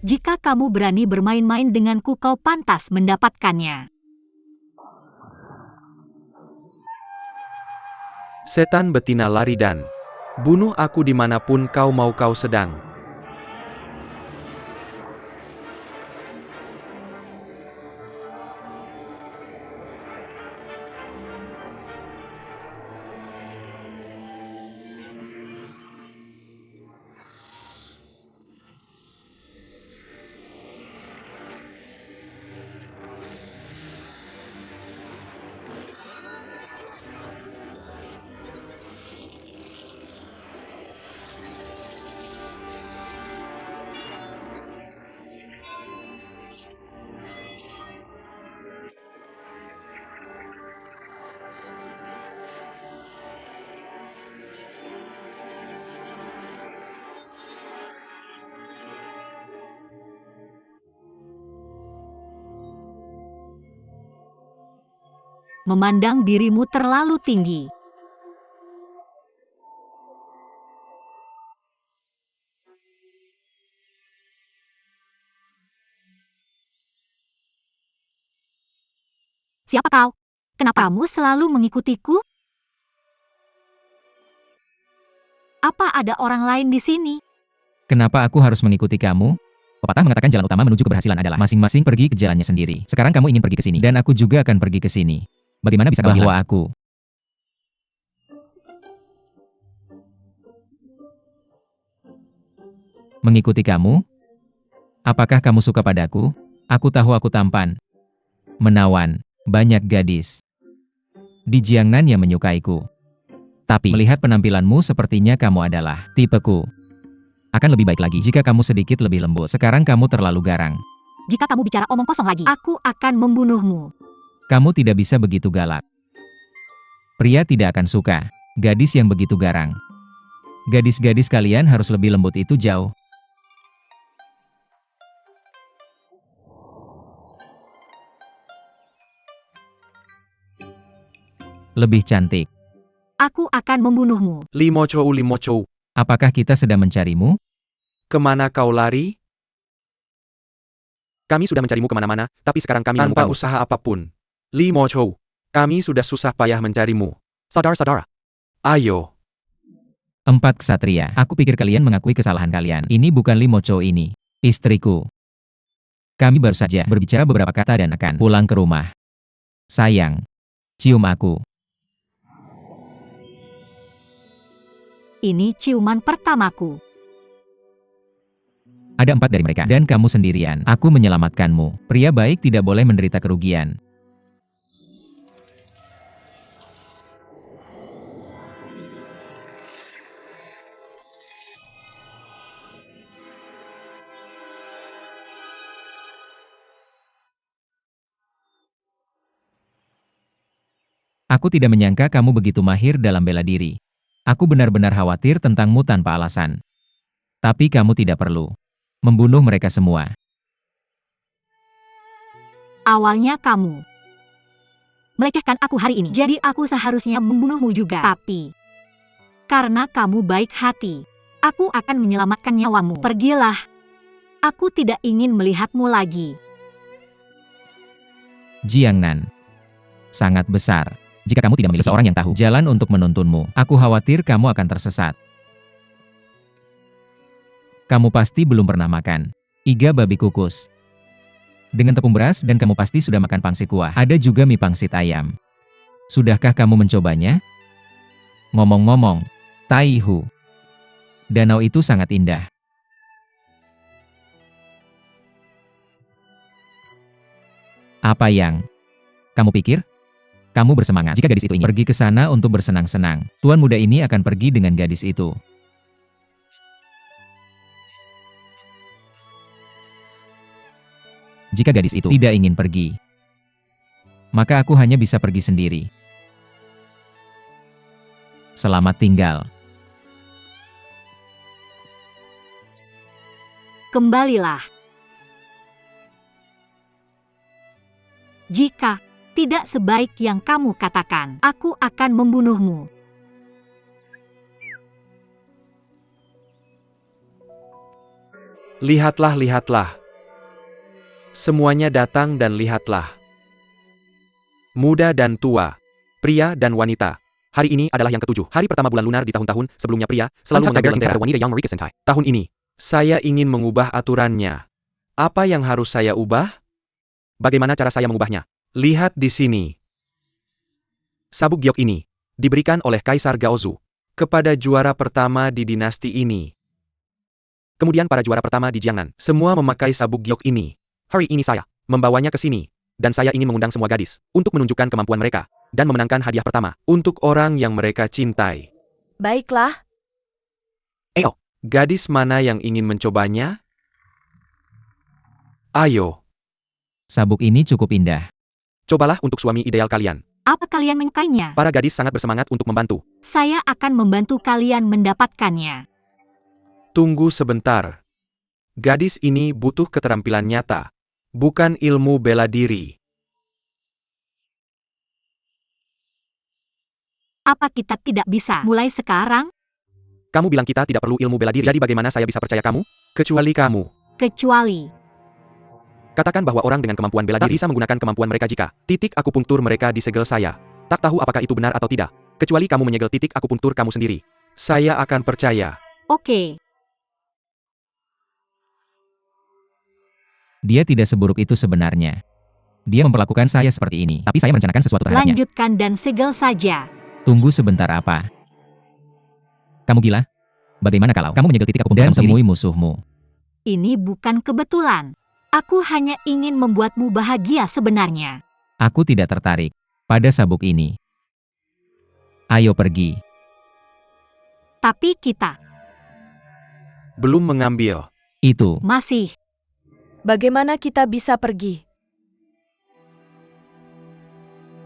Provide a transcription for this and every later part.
Jika kamu berani bermain-main denganku, kau pantas mendapatkannya. Setan betina lari dan bunuh aku dimanapun kau mau kau sedang. Memandang dirimu terlalu tinggi. Siapa kau? Kenapa kamu selalu mengikutiku? Apa ada orang lain di sini? Kenapa aku harus mengikuti kamu? Pepatah mengatakan jalan utama menuju keberhasilan adalah masing-masing pergi ke jalannya sendiri. Sekarang kamu ingin pergi ke sini, dan aku juga akan pergi ke sini. Bagaimana bisa kau bahwa aku mengikuti kamu? Apakah kamu suka padaku? Aku tahu aku tampan, menawan, banyak gadis di Jiangnan yang menyukaiku. Tapi, melihat penampilanmu sepertinya kamu adalah tipeku. Akan lebih baik lagi jika kamu sedikit lebih lembut. Sekarang kamu terlalu garang. Jika kamu bicara omong kosong lagi, aku akan membunuhmu. Kamu tidak bisa begitu galak. Pria tidak akan suka gadis yang begitu garang. Gadis-gadis kalian harus lebih lembut, itu jauh lebih cantik. Aku akan membunuhmu. Limochou. Apakah kita sedang mencarimu? Kemana kau lari? Kami sudah mencarimu kemana-mana, tapi sekarang kami tanpa usaha apapun. Limochou, kami sudah susah payah mencarimu. Saudara-saudara, ayo. 4 ksatria. Aku pikir kalian mengakui kesalahan kalian. Ini bukan Limochou, ini istriku. Kami baru saja berbicara beberapa kata dan akan pulang ke rumah. Sayang, cium aku. Ini ciuman pertamaku. Ada 4 dari mereka, dan kamu sendirian. Aku menyelamatkanmu. Pria baik tidak boleh menderita kerugian. Aku tidak menyangka kamu begitu mahir dalam bela diri. Aku benar-benar khawatir tentangmu tanpa alasan. Tapi kamu tidak perlu membunuh mereka semua. Awalnya kamu melecehkan aku hari ini, jadi aku seharusnya membunuhmu juga. Tapi, karena kamu baik hati, aku akan menyelamatkan nyawamu. Pergilah. Aku tidak ingin melihatmu lagi. Jiangnan sangat besar. Jika kamu tidak memiliki seseorang yang tahu jalan untuk menuntunmu, aku khawatir kamu akan tersesat. Kamu pasti belum pernah makan iga babi kukus dengan tepung beras, dan kamu pasti sudah makan pangsit kuah. Ada juga mie pangsit ayam. Sudahkah kamu mencobanya? Ngomong-ngomong, Taihu, danau itu sangat indah. Apa yang kamu pikir? Kamu bersemangat jika gadis itu ingin pergi ke sana untuk bersenang-senang. Tuan muda ini akan pergi dengan gadis itu. Jika gadis itu tidak ingin pergi, maka aku hanya bisa pergi sendiri. Selamat tinggal. Kembalilah. Jika tidak sebaik yang kamu katakan, aku akan membunuhmu. Lihatlah, lihatlah. Semuanya datang dan lihatlah. Muda dan tua, pria dan wanita. Hari ini adalah yang ketujuh, hari pertama bulan lunar di tahun-tahun sebelumnya pria selalu mengambil lentera wanita yang Marika Sentai. Tahun ini, saya ingin mengubah aturannya. Apa yang harus saya ubah? Bagaimana cara saya mengubahnya? Lihat di sini. Sabuk giok ini diberikan oleh Kaisar Gaozu kepada juara pertama di dinasti ini. Kemudian para juara pertama di Jiangnan semua memakai sabuk giok ini. Hari ini saya membawanya ke sini. Dan saya ingin mengundang semua gadis untuk menunjukkan kemampuan mereka dan memenangkan hadiah pertama untuk orang yang mereka cintai. Baiklah. Ayo, gadis mana yang ingin mencobanya? Ayo, Sabuk ini cukup indah. cobalah untuk suami ideal kalian. Apa kalian menyukainya? Para gadis sangat bersemangat untuk membantu. Saya akan membantu kalian mendapatkannya. Tunggu sebentar. Gadis ini butuh keterampilan nyata, bukan ilmu bela diri. Apa kita tidak bisa mulai sekarang? Kamu bilang kita tidak perlu ilmu bela diri, jadi bagaimana saya bisa percaya kamu? Kecuali kamu. Kecuali Katakan bahwa orang dengan kemampuan bela diri bisa menggunakan kemampuan mereka jika titik akupunktur mereka disegel saya. Tak tahu apakah itu benar atau tidak. Kecuali kamu menyegel titik akupunktur kamu sendiri. Saya akan percaya. oke. Dia tidak seburuk itu sebenarnya. Dia memperlakukan saya seperti ini, tapi saya merencanakan sesuatu terhadapnya. Lanjutkan dan segel saja. Tunggu sebentar apa? Kamu gila? Bagaimana kalau kamu menyegel titik akupunktur dan temui musuhmu? Ini bukan kebetulan. Aku hanya ingin membuatmu bahagia sebenarnya. Aku tidak tertarik pada sabuk ini. Ayo pergi. Tapi kita Belum mengambil. Itu. masih. Bagaimana kita bisa pergi?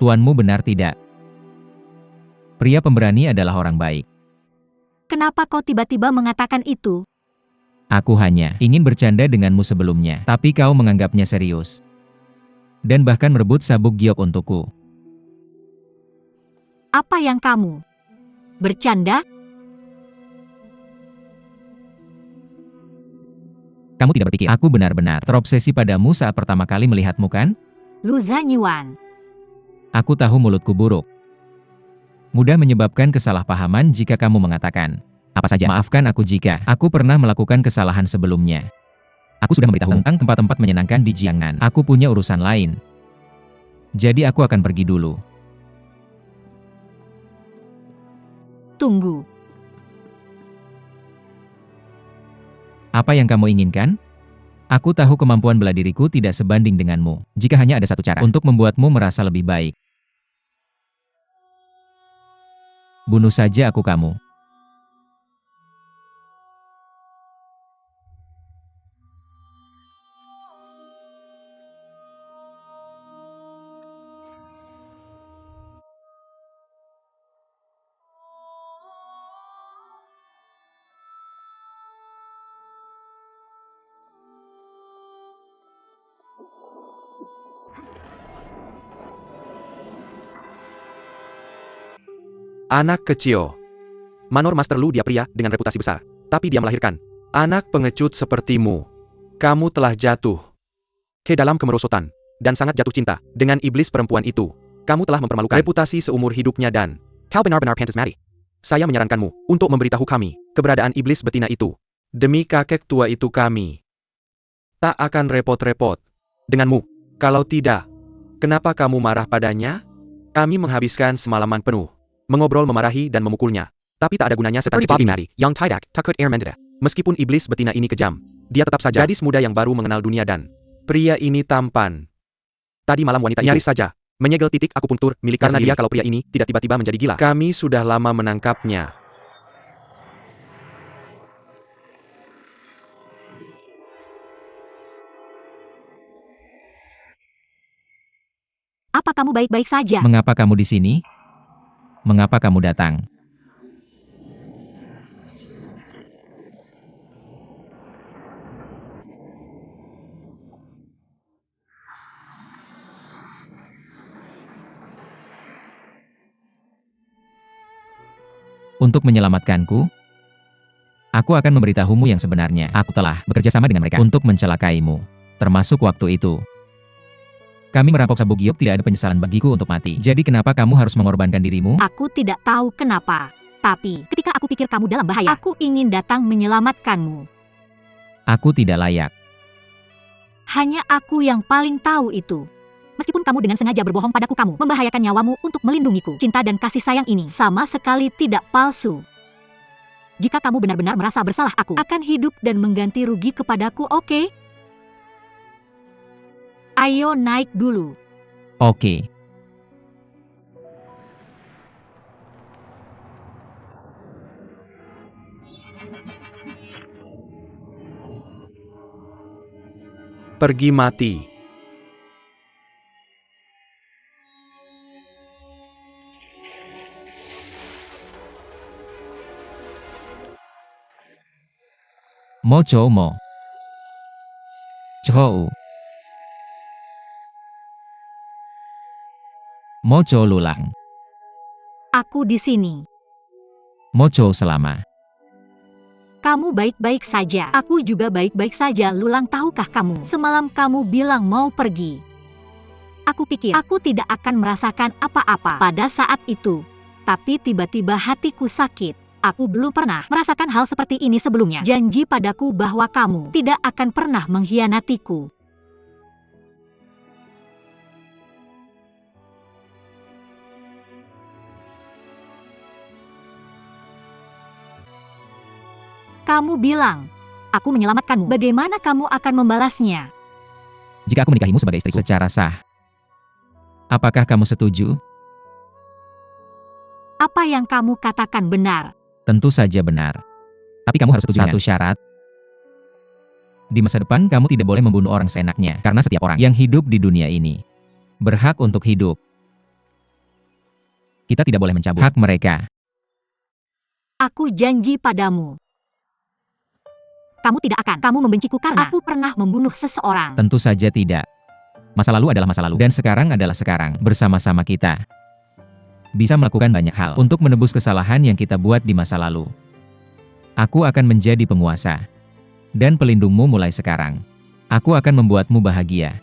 Tuanmu benar tidak? Pria pemberani adalah orang baik. Kenapa kau tiba-tiba mengatakan itu? Aku hanya ingin bercanda denganmu sebelumnya, tapi kau menganggapnya serius. Dan bahkan merebut sabuk giok untukku. Apa yang kamu bercanda? Kamu tidak berpikir aku benar-benar terobsesi padamu saat pertama kali melihatmu kan? Lu Zanyuan. Aku tahu mulutku buruk. Mudah menyebabkan kesalahpahaman jika kamu mengatakan, apa saja, maafkan aku jika aku pernah melakukan kesalahan sebelumnya. Aku sudah memberitahu tentang tempat-tempat menyenangkan di Jiangnan. Aku punya urusan lain. Jadi aku akan pergi dulu. Tunggu. Apa yang kamu inginkan? Aku tahu kemampuan bela diriku tidak sebanding denganmu. Jika hanya ada satu cara untuk membuatmu merasa lebih baik. Bunuh saja aku kamu. Anak kecil. Manor Master Lu dia pria dengan reputasi besar. Tapi dia melahirkan anak pengecut sepertimu. Kamu telah jatuh ke dalam kemerosotan dan sangat jatuh cinta dengan iblis perempuan itu. Kamu telah mempermalukan reputasi seumur hidupnya dan kau benar-benar pantas mati. Saya menyarankanmu untuk memberitahu kami keberadaan iblis betina itu. Demi kakek tua itu kami tak akan repot-repot denganmu. Kalau tidak, kenapa kamu marah padanya? Kami menghabiskan semalaman penuh mengobrol, memarahi, dan memukulnya. Tapi tak ada gunanya seperti Bobby Mary, yang tidak takut air mendeda. Meskipun iblis betina ini kejam, dia tetap saja gadis muda yang baru mengenal dunia dan pria ini tampan. Tadi malam wanita itu nyaris saja menyegel titik akupunktur miliknya karena dia kalau pria ini tidak tiba-tiba menjadi gila. Kami sudah lama menangkapnya. Apa kamu baik-baik saja? Mengapa kamu di sini? Mengapa kamu datang? Untuk menyelamatkanku? Aku akan memberitahumu yang sebenarnya. Aku telah bekerja sama dengan mereka untuk mencelakaimu. Termasuk waktu itu. Kami merampok Sabuk Giok, tidak ada penyesalan bagiku untuk mati. Jadi kenapa kamu harus mengorbankan dirimu? Aku tidak tahu kenapa. Tapi, ketika aku pikir kamu dalam bahaya, aku ingin datang menyelamatkanmu. Aku tidak layak. Hanya aku yang paling tahu itu. Meskipun kamu dengan sengaja berbohong padaku, kamu membahayakan nyawamu untuk melindungiku. Cinta dan kasih sayang ini sama sekali tidak palsu. Jika kamu benar-benar merasa bersalah, aku akan hidup dan mengganti rugi kepadaku, oke? Ayo naik dulu. Oke. Pergi mati. Mo Chou Mo. Chou. Mo Chou Lulang. Aku di sini. Mo Chou selama. Kamu baik-baik saja. Aku juga baik-baik saja. Lulang, tahukah kamu? Semalam kamu bilang mau pergi. Aku pikir aku tidak akan merasakan apa-apa pada saat itu. Tapi tiba-tiba hatiku sakit. Aku belum pernah merasakan hal seperti ini sebelumnya. Janji padaku bahwa kamu tidak akan pernah mengkhianatiku. Kamu bilang, aku menyelamatkanmu. Bagaimana kamu akan membalasnya? Jika aku menikahimu sebagai istriku secara sah. Apakah kamu setuju? Apa yang kamu katakan benar. Tentu saja benar. Tapi kamu harus setuju dengan satu syarat. Di masa depan kamu tidak boleh membunuh orang seenaknya. Karena setiap orang yang hidup di dunia ini berhak untuk hidup. Kita tidak boleh mencabut hak mereka. Aku janji padamu. Kamu tidak akan. Kamu membenciku karena aku pernah membunuh seseorang. Tentu saja tidak. Masa lalu adalah masa lalu. Dan sekarang adalah sekarang. Bersama-sama kita bisa melakukan banyak hal untuk menebus kesalahan yang kita buat di masa lalu. Aku akan menjadi penguasa dan pelindungmu mulai sekarang. Aku akan membuatmu bahagia.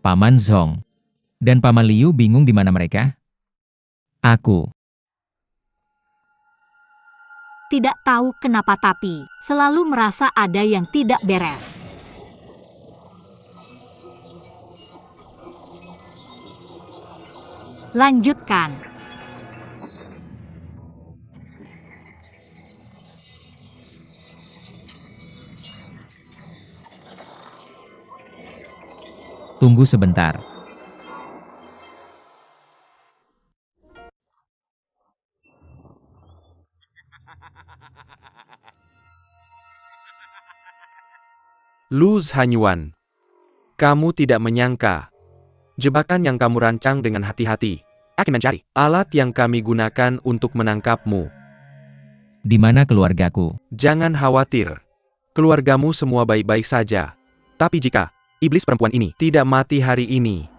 Paman Zhong dan Paman Liu bingung di mana mereka. Aku Tidak tahu kenapa tapi selalu merasa ada yang tidak beres. Lanjutkan. tunggu sebentar. Luz Hanyuan, kamu tidak menyangka. Jebakan yang kamu rancang dengan hati-hati akan mencari alat yang kami gunakan untuk menangkapmu. Di mana keluargaku? Jangan khawatir. Keluargamu semua baik-baik saja. Tapi jika iblis perempuan ini tidak mati hari ini,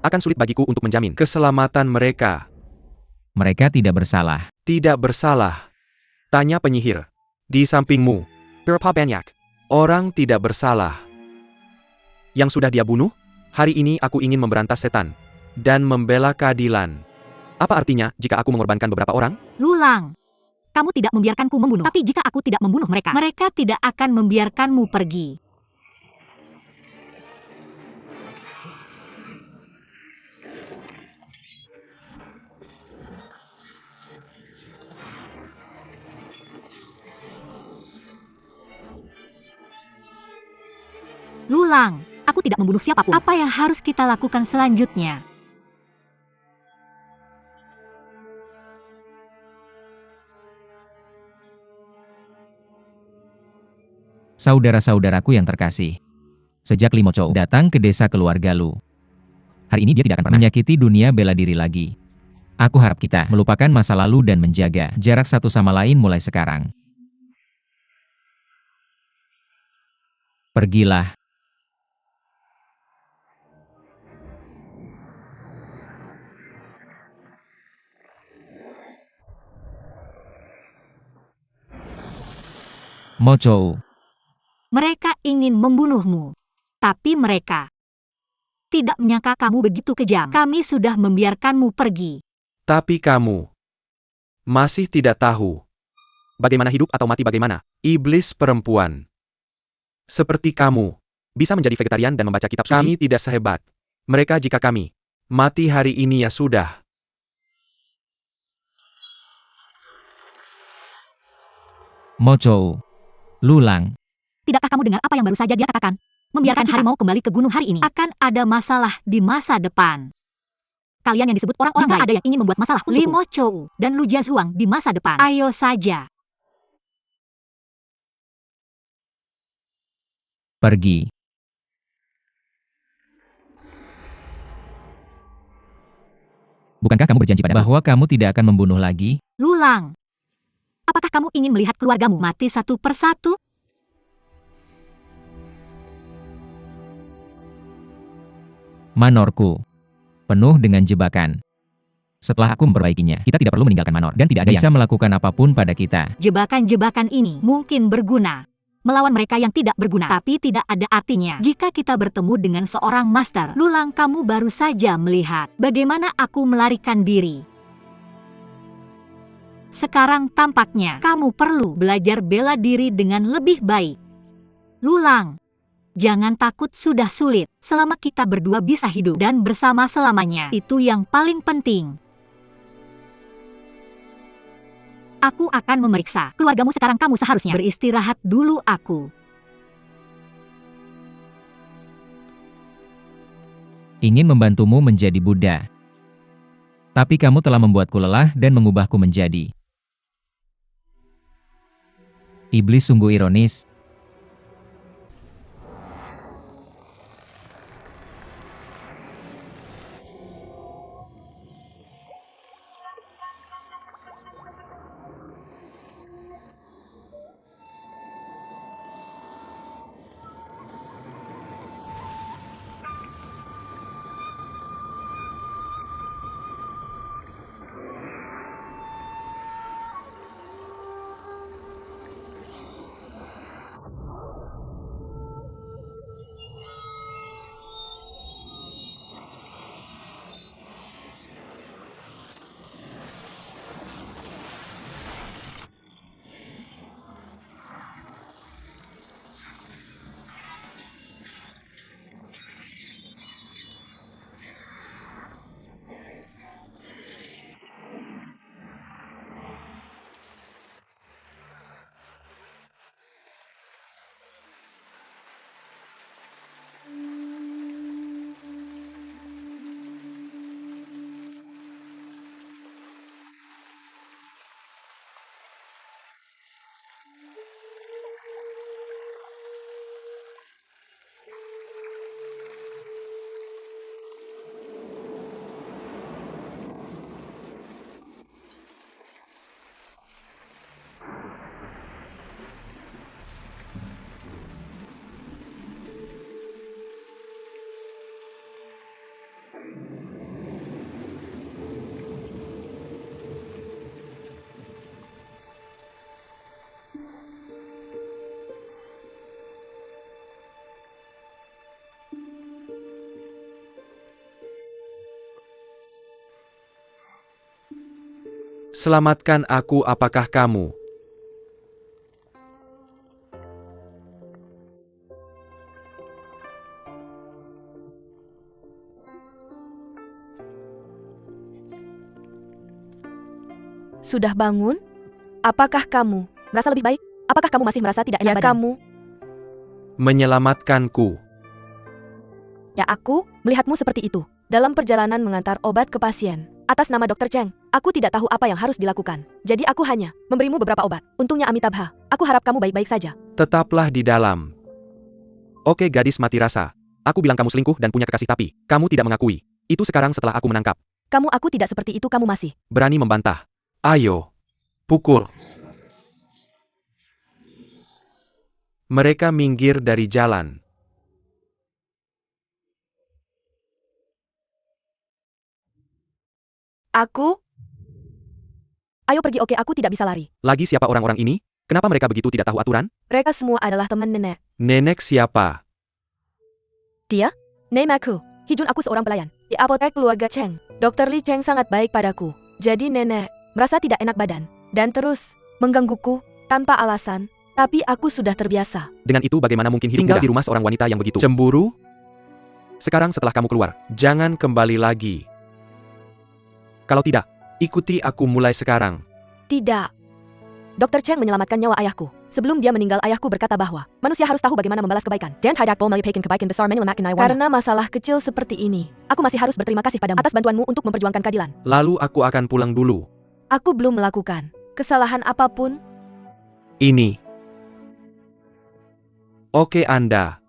akan sulit bagiku untuk menjamin keselamatan mereka. Mereka tidak bersalah. Tidak bersalah. Tanya penyihir di sampingmu. Perpa banyak. Orang tidak bersalah. Yang sudah dia bunuh? Hari ini aku ingin memberantas setan dan membela keadilan. Apa artinya jika aku mengorbankan beberapa orang? Lulang, kamu tidak membiarkanku membunuh. Tapi jika aku tidak membunuh mereka, mereka tidak akan membiarkanmu pergi. Lulang, aku tidak membunuh siapapun. Apa yang harus kita lakukan selanjutnya? Saudara-saudaraku yang terkasih. Sejak Lee Mo Chou datang ke desa keluarga Lu, hari ini dia tidak akan pernah menyakiti dunia bela diri lagi. Aku harap kita melupakan masa lalu dan menjaga jarak satu sama lain mulai sekarang. Pergilah. Mo Chou. Mereka ingin membunuhmu. Tapi mereka tidak menyangka kamu begitu kejam. Kami sudah membiarkanmu pergi. Tapi kamu masih tidak tahu bagaimana hidup atau mati bagaimana. Iblis perempuan. Seperti kamu bisa menjadi vegetarian dan membaca kitab suci. Kami tidak sehebat mereka. Jika kami mati hari ini ya sudah. Mo Chou. Lulang. Tidakkah kamu dengar apa yang baru saja dia katakan? Membiarkan harimau kembali ke gunung hari ini akan ada masalah di masa depan. Kalian yang disebut orang-orang baik, ada yang ingin membuat masalah untukku. Lee Mo Chou dan Lu Jiazhuang di masa depan. Ayo saja. Pergi. Bukankah kamu berjanji padaku bahwa kamu tidak akan membunuh lagi? Lulang. Apakah kamu ingin melihat keluargamu mati satu persatu? Manorku penuh dengan jebakan. Setelah aku memperbaikinya, kita tidak perlu meninggalkan Manor dan tidak ada yang bisa melakukan apapun pada kita. Jebakan-jebakan ini mungkin berguna melawan mereka yang tidak berguna, tapi tidak ada artinya jika kita bertemu dengan seorang master. Lulang, kamu baru saja melihat bagaimana aku melarikan diri. Sekarang tampaknya kamu perlu belajar bela diri dengan lebih baik. Lulang, jangan takut sudah sulit. Selama kita berdua bisa hidup dan bersama selamanya, itu yang paling penting. Aku akan memeriksa keluargamu sekarang. Kamu seharusnya beristirahat dulu. Aku ingin membantumu menjadi Buddha. Tapi kamu telah membuatku lelah dan mengubahku menjadi iblis. Sungguh ironis. Selamatkan aku. Apakah kamu Sudah bangun? Apakah kamu merasa lebih baik? Apakah kamu masih merasa tidak enak badan? Kamu? menyelamatkanku? Ya, aku melihatmu seperti itu dalam perjalanan mengantar obat ke pasien. Atas nama Dr. Cheng, aku tidak tahu apa yang harus dilakukan. Jadi aku hanya memberimu beberapa obat. Untungnya Amitabha, aku harap kamu baik-baik saja. Tetaplah di dalam. Oke gadis mati rasa. Aku bilang kamu selingkuh dan punya kekasih tapi, kamu tidak mengakui. Itu sekarang setelah aku menangkap. Aku tidak seperti itu, kamu masih. Berani membantah. Ayo. Pukul. Mereka minggir dari jalan. Ayo pergi, oke, aku tidak bisa lari. Lagi siapa orang-orang ini? Kenapa mereka begitu tidak tahu aturan? Mereka semua adalah teman nenek. Nenek siapa? Dia? Namaku. Hijun, aku seorang pelayan. Di apotek keluarga Cheng. Dokter Li Cheng sangat baik padaku. Jadi nenek merasa tidak enak badan. Dan terus menggangguku tanpa alasan. Tapi aku sudah terbiasa. Dengan itu bagaimana mungkin tinggal di rumah seorang wanita yang begitu cemburu? Sekarang setelah kamu keluar, jangan kembali lagi. Kalau tidak, ikuti aku mulai sekarang. Tidak. Dokter Cheng menyelamatkan nyawa ayahku. Sebelum dia meninggal, ayahku berkata bahwa manusia harus tahu bagaimana membalas kebaikan. Dan tidak boleh melihatkan kebaikan besar menyelamatkan nyawa. Karena masalah kecil seperti ini, aku masih harus berterima kasih padamu atas bantuanmu untuk memperjuangkan keadilan. Lalu aku akan pulang dulu. Aku belum melakukan kesalahan apapun. Ini. Oke Anda.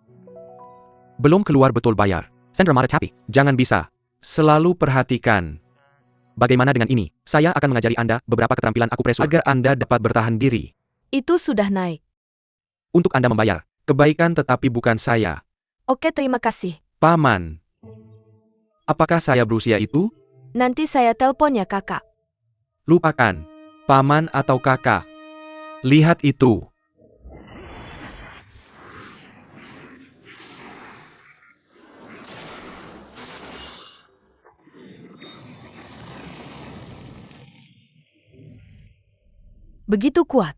Belum keluar betul bayar. Sandra marah capek. Jangan bisa. Selalu perhatikan. Bagaimana dengan ini? Saya akan mengajari Anda beberapa keterampilan akupresur agar Anda dapat bertahan diri. Itu sudah naik. Untuk Anda membayar. Kebaikan tetapi bukan saya. Oke, terima kasih. Paman. Apakah saya berusia itu? Nanti saya telepon ya, kakak. Lupakan. Paman atau kakak. Lihat itu. Begitu kuat.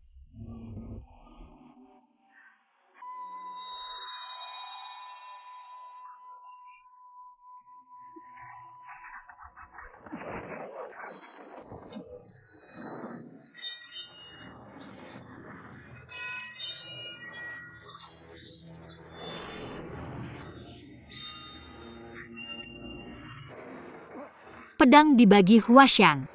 Pedang dibagi Huashan.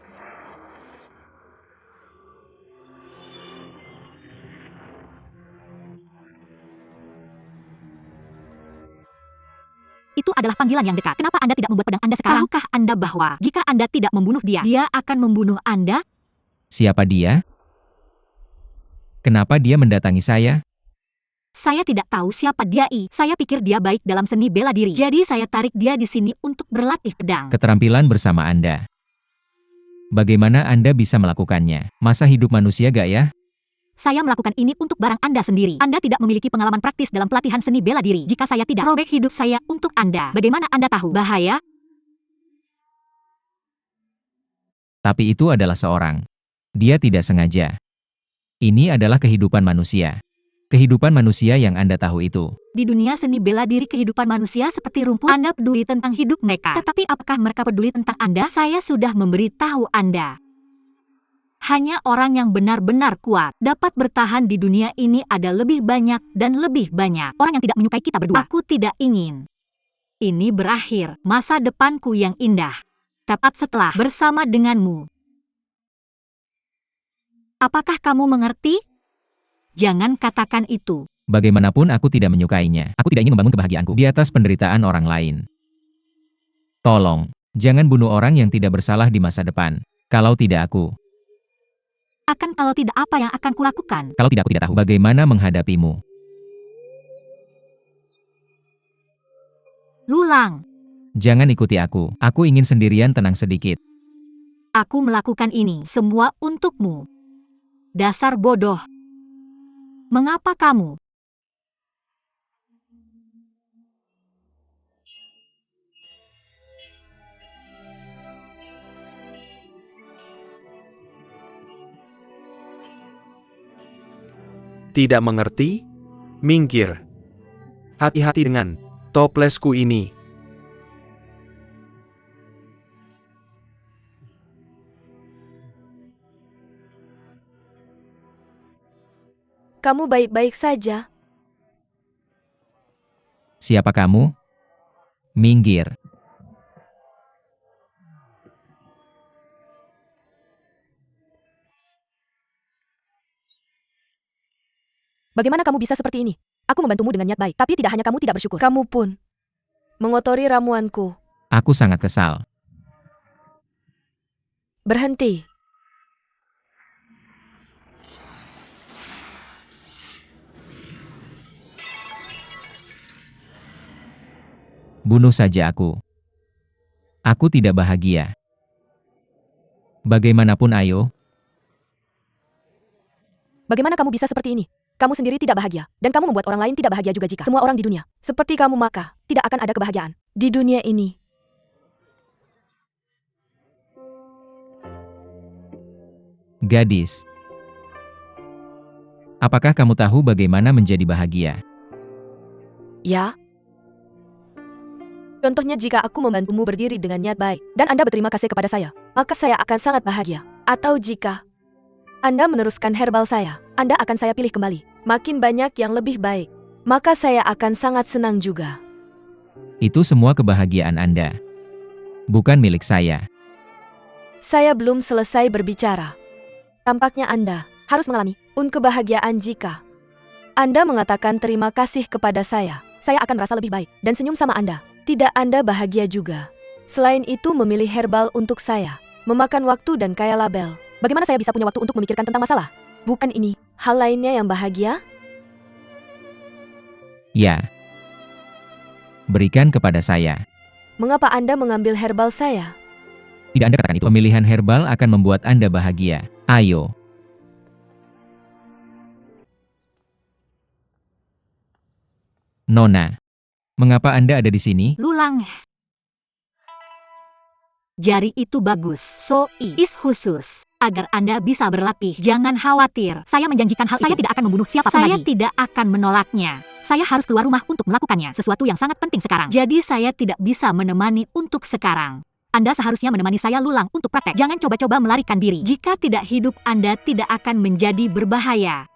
Itu adalah panggilan yang dekat. Kenapa Anda tidak membuat pedang Anda sekarang? Tahukah Anda bahwa jika Anda tidak membunuh dia, dia akan membunuh Anda? Siapa dia? Kenapa dia mendatangi saya? Saya tidak tahu siapa dia. Saya pikir dia baik dalam seni bela diri. Jadi saya tarik dia di sini untuk berlatih pedang. Keterampilan bersama Anda. Bagaimana Anda bisa melakukannya? Masa hidup manusia gak ya? Saya melakukan ini untuk barang Anda sendiri. Anda tidak memiliki pengalaman praktis dalam pelatihan seni bela diri. Jika saya tidak robek hidup saya untuk Anda, bagaimana Anda tahu bahaya? Tapi itu adalah seorang. Dia tidak sengaja. Ini adalah kehidupan manusia. Kehidupan manusia yang Anda tahu itu. Di dunia seni bela diri kehidupan manusia seperti rumput, Anda peduli tentang hidup mereka. Tetapi apakah mereka peduli tentang Anda? Saya sudah memberitahu Anda. Hanya orang yang benar-benar kuat dapat bertahan di dunia ini. Ada lebih banyak dan lebih banyak orang yang tidak menyukai kita berdua. Aku tidak ingin ini berakhir. Masa depanku yang indah tepat setelah bersama denganmu. Apakah kamu mengerti? Jangan katakan itu. Bagaimanapun aku tidak menyukainya. Aku tidak ingin membangun kebahagiaanku di atas penderitaan orang lain. Tolong, jangan bunuh orang yang tidak bersalah di masa depan. Kalau tidak aku. Kalau tidak apa yang akan kulakukan? Kalau tidak aku tidak tahu bagaimana menghadapimu. Lulang. Jangan ikuti aku. Aku ingin sendirian tenang sedikit. Aku melakukan ini semua untukmu. Dasar bodoh. Mengapa kamu? Tidak mengerti? Minggir. Hati-hati dengan toplesku ini. Kamu baik-baik saja. Siapa kamu? Minggir. Bagaimana kamu bisa seperti ini? Aku membantumu dengan niat baik, tapi tidak hanya kamu tidak bersyukur. Kamu pun mengotori ramuanku. Aku sangat kesal. Berhenti. Bunuh saja aku. Aku tidak bahagia. Bagaimanapun ayo, Bagaimana kamu bisa seperti ini? Kamu sendiri tidak bahagia, dan kamu membuat orang lain tidak bahagia juga jika semua orang di dunia seperti kamu, maka tidak akan ada kebahagiaan di dunia ini. gadis. Apakah kamu tahu bagaimana menjadi bahagia? Ya. Contohnya jika aku membantumu berdiri dengan niat baik, dan Anda berterima kasih kepada saya, maka saya akan sangat bahagia. Atau jika Anda meneruskan herbal saya, Anda akan saya pilih kembali. Makin banyak yang lebih baik, maka saya akan sangat senang juga. Itu semua kebahagiaan Anda. Bukan milik saya. Saya belum selesai berbicara. Tampaknya Anda harus mengalami kebahagiaan jika Anda mengatakan terima kasih kepada saya. Saya akan merasa lebih baik dan senyum sama Anda. Tidak, Anda bahagia juga. Selain itu memilih herbal untuk saya, memakan waktu dan kaya label. Bagaimana saya bisa punya waktu untuk memikirkan tentang masalah? Bukan ini hal lainnya yang bahagia? Ya. Berikan kepada saya. Mengapa Anda mengambil herbal saya? Tidak, Anda katakan itu. Pemilihan herbal akan membuat Anda bahagia. Ayo. Nona. Mengapa Anda ada di sini? Lulang. Jari itu bagus. Is khusus. Agar Anda bisa berlatih. Jangan khawatir. Saya menjanjikan hal itu. Saya tidak akan membunuh siapapun lagi. Saya tidak akan menolaknya. Saya harus keluar rumah untuk melakukannya. Sesuatu yang sangat penting sekarang. Jadi saya tidak bisa menemani untuk sekarang. Anda seharusnya menemani saya Lulang untuk praktek. Jangan coba-coba melarikan diri. Jika tidak, hidup Anda tidak akan menjadi berbahaya.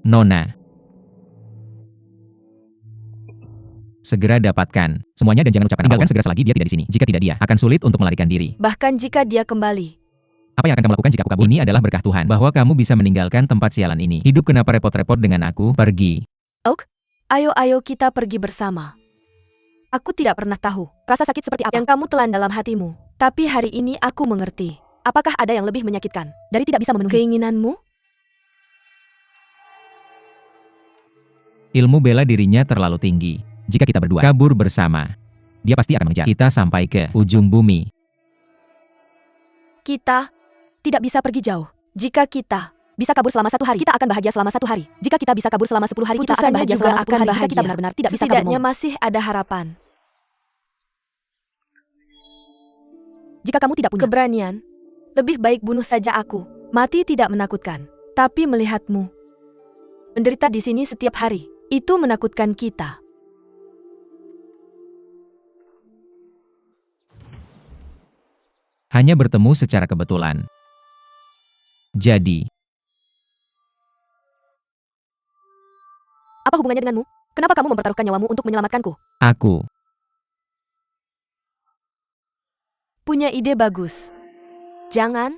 Nona. Segera dapatkan semuanya dan jangan ucapkan tinggalkan segera selagi dia tidak di sini. Jika tidak, dia akan sulit untuk melarikan diri. Bahkan jika dia kembali. Apa yang akan kamu lakukan jika aku kabur? Ini adalah berkah Tuhan bahwa kamu bisa meninggalkan tempat sialan ini. Hidup kenapa repot-repot dengan aku? Pergi. Oak, ayo kita pergi bersama. Aku tidak pernah tahu rasa sakit seperti apa yang kamu telan dalam hatimu. Tapi hari ini aku mengerti. Apakah ada yang lebih menyakitkan dari tidak bisa memenuhi keinginanmu? Ilmu bela dirinya terlalu tinggi. Jika kita berdua kabur bersama, dia pasti akan mengejar kita sampai ke ujung bumi. Kita tidak bisa pergi jauh. Jika kita bisa kabur selama 1 hari, kita akan bahagia selama 1 hari. Jika kita bisa kabur selama 10 hari, kita akan bahagia selama 10 hari. Jika kita benar-benar tidak bisa kabur, setidaknya masih ada harapan. Jika kamu tidak punya keberanian, lebih baik bunuh saja aku. Mati tidak menakutkan, tapi melihatmu menderita di sini setiap hari, itu menakutkan kita. Hanya bertemu secara kebetulan. Jadi, apa hubungannya denganmu? Kenapa kamu mempertaruhkan nyawamu untuk menyelamatkanku? aku Punya ide bagus. Jangan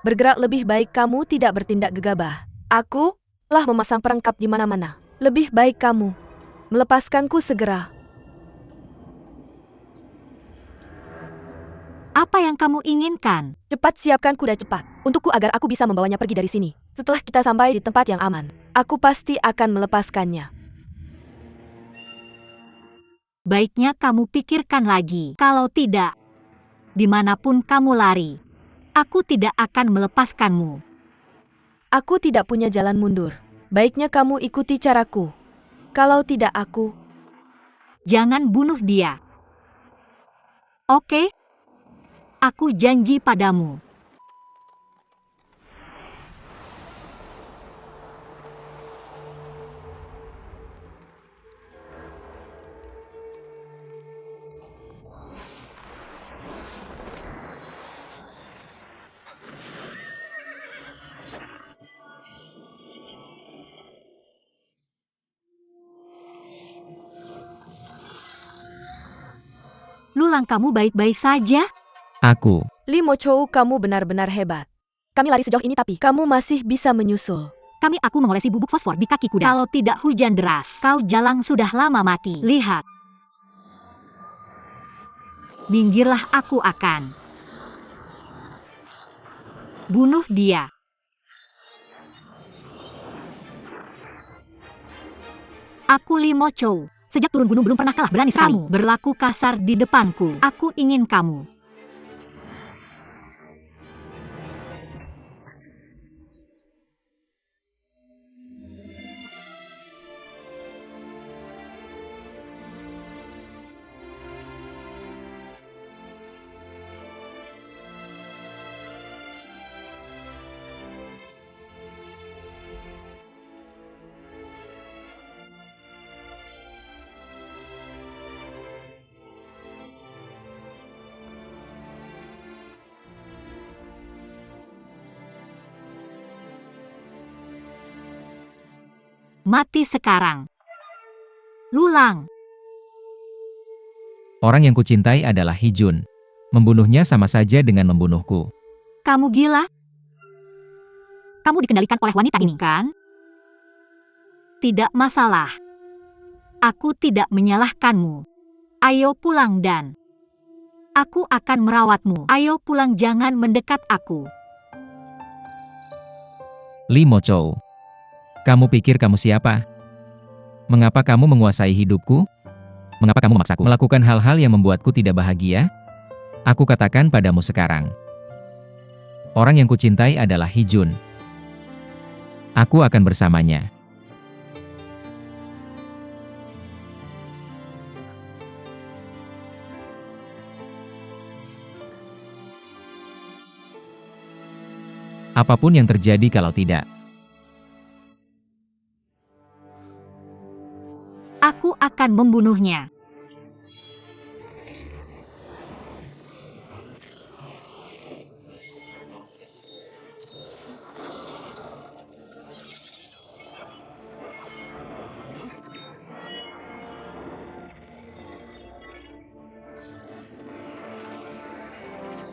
bergerak, lebih baik kamu tidak bertindak gegabah. Aku telah memasang perangkap di mana-mana. Lebih baik kamu melepaskanku segera. Apa yang kamu inginkan? Cepat siapkan kuda cepat untukku agar aku bisa membawanya pergi dari sini. Setelah kita sampai di tempat yang aman, aku pasti akan melepaskannya. Baiknya kamu pikirkan lagi. Kalau tidak, dimanapun kamu lari, aku tidak akan melepaskanmu. Aku tidak punya jalan mundur. Baiknya kamu ikuti caraku. Kalau tidak, aku Jangan bunuh dia. Oke? Aku janji padamu. Pulang, kamu baik-baik saja? Aku. Lee Mo Chou, kamu benar-benar hebat. Kami lari sejauh ini tapi kamu masih bisa menyusul. Aku mengolesi bubuk fosfor di kaki kuda. Kalau tidak hujan deras, kau jalang sudah lama mati. Lihat. Minggirlah, aku akan bunuh dia. Aku Lee Mo Chou. Sejak turun gunung belum pernah kalah berani sekali. Kamu berlaku kasar di depanku. Aku ingin kamu. Mati sekarang. Lulang. Orang yang kucintai adalah Hijun. Membunuhnya sama saja dengan membunuhku. Kamu gila? Kamu dikendalikan oleh wanita ini, kan? Tidak masalah. Aku tidak menyalahkanmu. Ayo pulang dan aku akan merawatmu. Ayo pulang, jangan mendekat aku. Lee Mo Chou. Kamu pikir kamu siapa? Mengapa kamu menguasai hidupku? Mengapa kamu memaksaku melakukan hal-hal yang membuatku tidak bahagia? Aku katakan padamu sekarang. Orang yang kucintai adalah Hijun. Aku akan bersamanya. Apapun yang terjadi kalau tidak. Aku akan membunuhnya.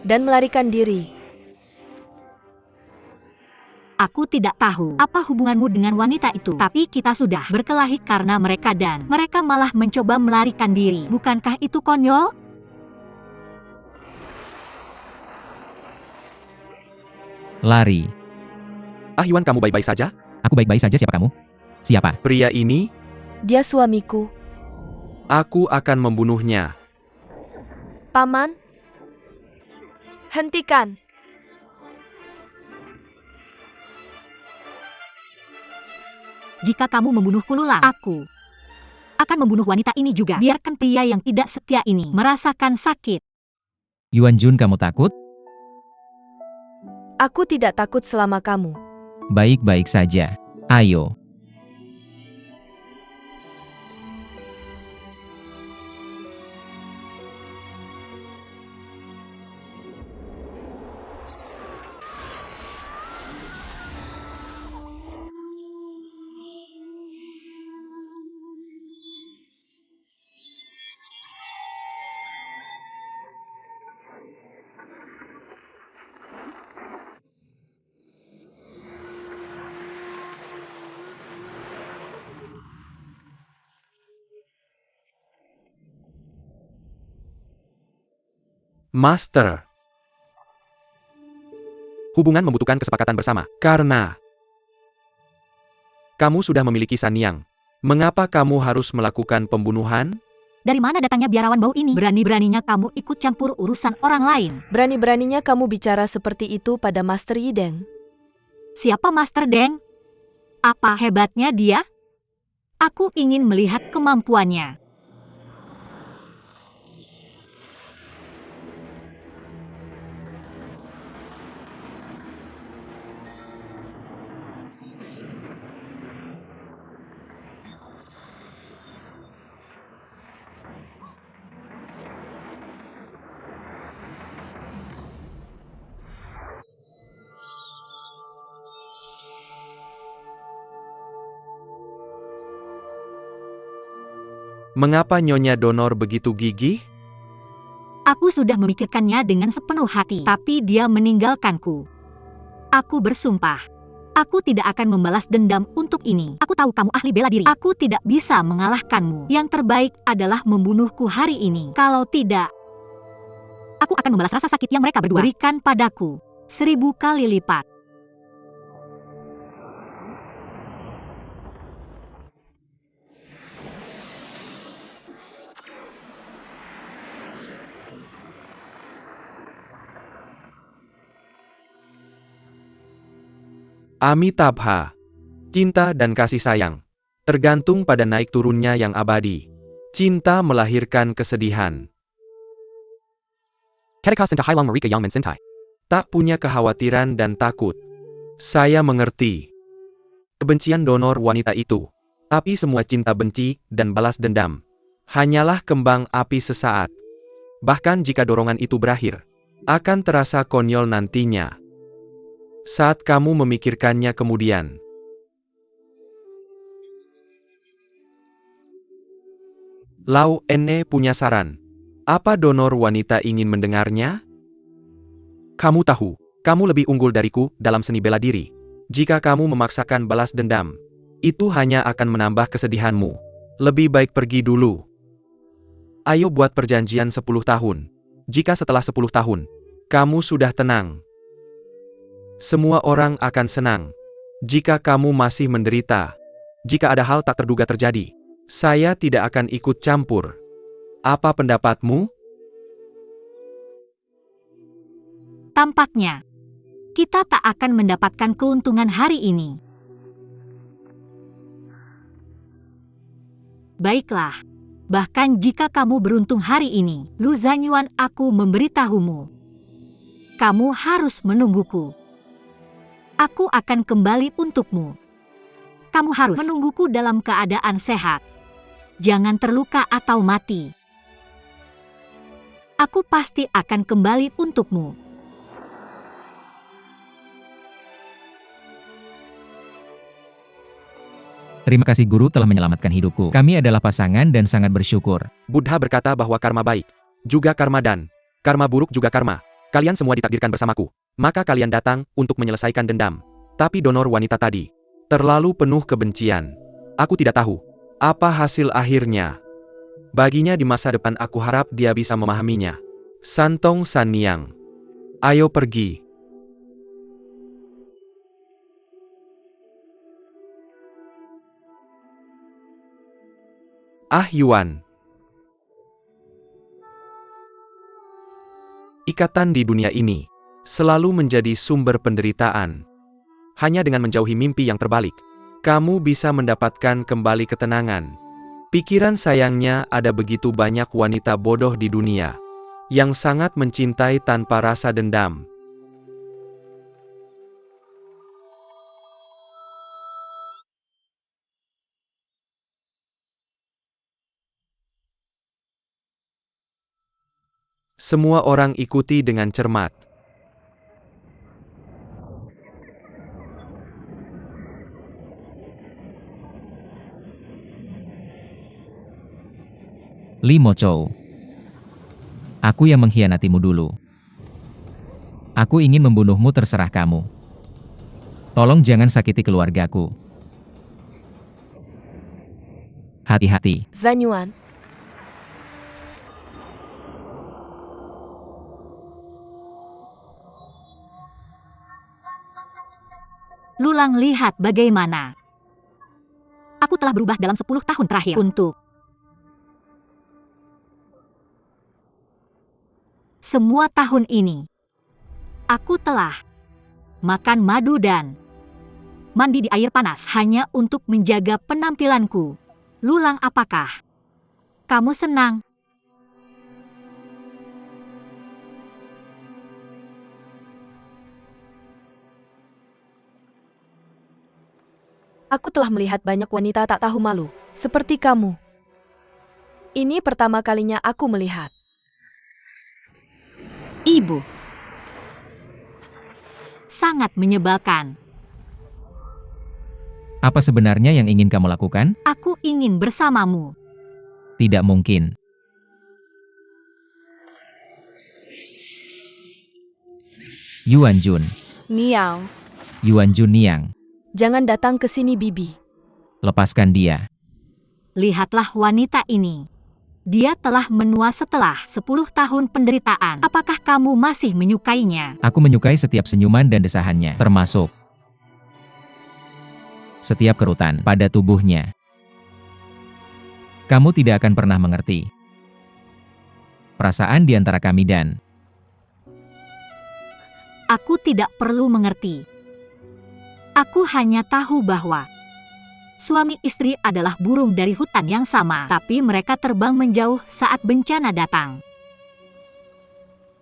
Dan melarikan diri. Aku tidak tahu apa hubunganmu dengan wanita itu, tapi kita sudah berkelahi karena mereka dan mereka malah mencoba melarikan diri. Bukankah itu konyol? Lari. Ah Yuan, kamu baik-baik saja? Aku baik-baik saja. Siapa kamu? Siapa? Pria ini, Dia suamiku. aku akan membunuhnya. Paman? Hentikan. Jika kamu membunuhku, Lulang, aku akan membunuh wanita ini juga. Biarkan pria yang tidak setia ini merasakan sakit. Yuan Jun, kamu takut? Aku tidak takut selama kamu. Baik-baik saja. Ayo. Master. Hubungan membutuhkan kesepakatan bersama. Karena kamu sudah memiliki Sanyang. Mengapa kamu harus melakukan pembunuhan? Dari mana datangnya biarawan bau ini? Berani-beraninya kamu ikut campur urusan orang lain. Berani-beraninya kamu bicara seperti itu pada Master Yi Deng. Siapa Master Deng? Apa hebatnya dia? Aku ingin melihat kemampuannya. Mengapa Nyonya Donor begitu gigih? Aku sudah memikirkannya dengan sepenuh hati, tapi dia meninggalkanku. Aku bersumpah. Aku tidak akan membalas dendam untuk ini. Aku tahu kamu ahli bela diri. Aku tidak bisa mengalahkanmu. Yang terbaik adalah membunuhku hari ini. Kalau tidak, aku akan membalas rasa sakit yang mereka berdua berikan padaku 1000 kali lipat. Amitabha. Cinta dan kasih sayang tergantung pada naik turunnya yang abadi. Cinta melahirkan kesedihan. Tak punya kekhawatiran dan takut. Saya mengerti kebencian donor wanita itu. Tapi semua cinta benci dan balas dendam hanyalah kembang api sesaat. Bahkan jika dorongan itu berakhir, akan terasa konyol nantinya saat kamu memikirkannya kemudian. Lau Enne punya saran. Apa donor wanita ingin mendengarnya? Kamu tahu, kamu lebih unggul dariku dalam seni bela diri. Jika kamu memaksakan balas dendam, itu hanya akan menambah kesedihanmu. Lebih baik pergi dulu. Ayo buat perjanjian 10 tahun. Jika setelah 10 tahun, kamu sudah tenang, semua orang akan senang. Jika kamu masih menderita, jika ada hal tak terduga terjadi, saya tidak akan ikut campur. Apa pendapatmu? Tampaknya, kita tak akan mendapatkan keuntungan hari ini. Baiklah, bahkan jika kamu beruntung hari ini, Lu Zanyuan, aku memberitahumu. Kamu harus menungguku. Aku akan kembali untukmu. Kamu harus menungguku dalam keadaan sehat. Jangan terluka atau mati. Aku pasti akan kembali untukmu. Terima kasih guru telah menyelamatkan hidupku. Kami adalah pasangan dan sangat bersyukur. Buddha berkata bahwa karma baik juga karma dan karma buruk juga karma. Kalian semua ditakdirkan bersamaku. Maka kalian datang untuk menyelesaikan dendam. Tapi donor wanita tadi terlalu penuh kebencian. Aku tidak tahu apa hasil akhirnya. Baginya di masa depan aku harap dia bisa memahaminya. Santong Saniang. Ayo pergi. Ah Yuan. Ikatan di dunia ini selalu menjadi sumber penderitaan. Hanya dengan menjauhi mimpi yang terbalik, kamu bisa mendapatkan kembali ketenangan. Pikiran sayangnya ada begitu banyak wanita bodoh di dunia yang sangat mencintai tanpa rasa dendam. Semua orang ikuti dengan cermat. Li Mochou. Aku yang mengkhianatimu dulu. Aku ingin membunuhmu, terserah kamu. Tolong jangan sakiti keluargaku. Hati-hati. Zanyuan, Lulang, lihat bagaimana. Aku telah berubah dalam 10 tahun terakhir untuk semua tahun ini. Aku telah makan madu dan mandi di air panas hanya untuk menjaga penampilanku. Lulang, apakah kamu senang? aku telah melihat banyak wanita tak tahu malu, seperti kamu. Ini pertama kalinya aku melihat. Ibu. Sangat menyebalkan. Apa sebenarnya yang ingin kamu lakukan? Aku ingin bersamamu. Tidak mungkin. Yuan Jun. Niang. Yuan Jun Niang. Jangan datang ke sini, Bibi. Lepaskan dia. Lihatlah wanita ini. Dia telah menua setelah 10 tahun penderitaan. Apakah kamu masih menyukainya? Aku menyukai setiap senyuman dan desahannya, termasuk setiap kerutan pada tubuhnya. Kamu tidak akan pernah mengerti perasaan di antara kami dan Aku tidak perlu mengerti. Aku hanya tahu bahwa suami istri adalah burung dari hutan yang sama, tapi mereka terbang menjauh saat bencana datang.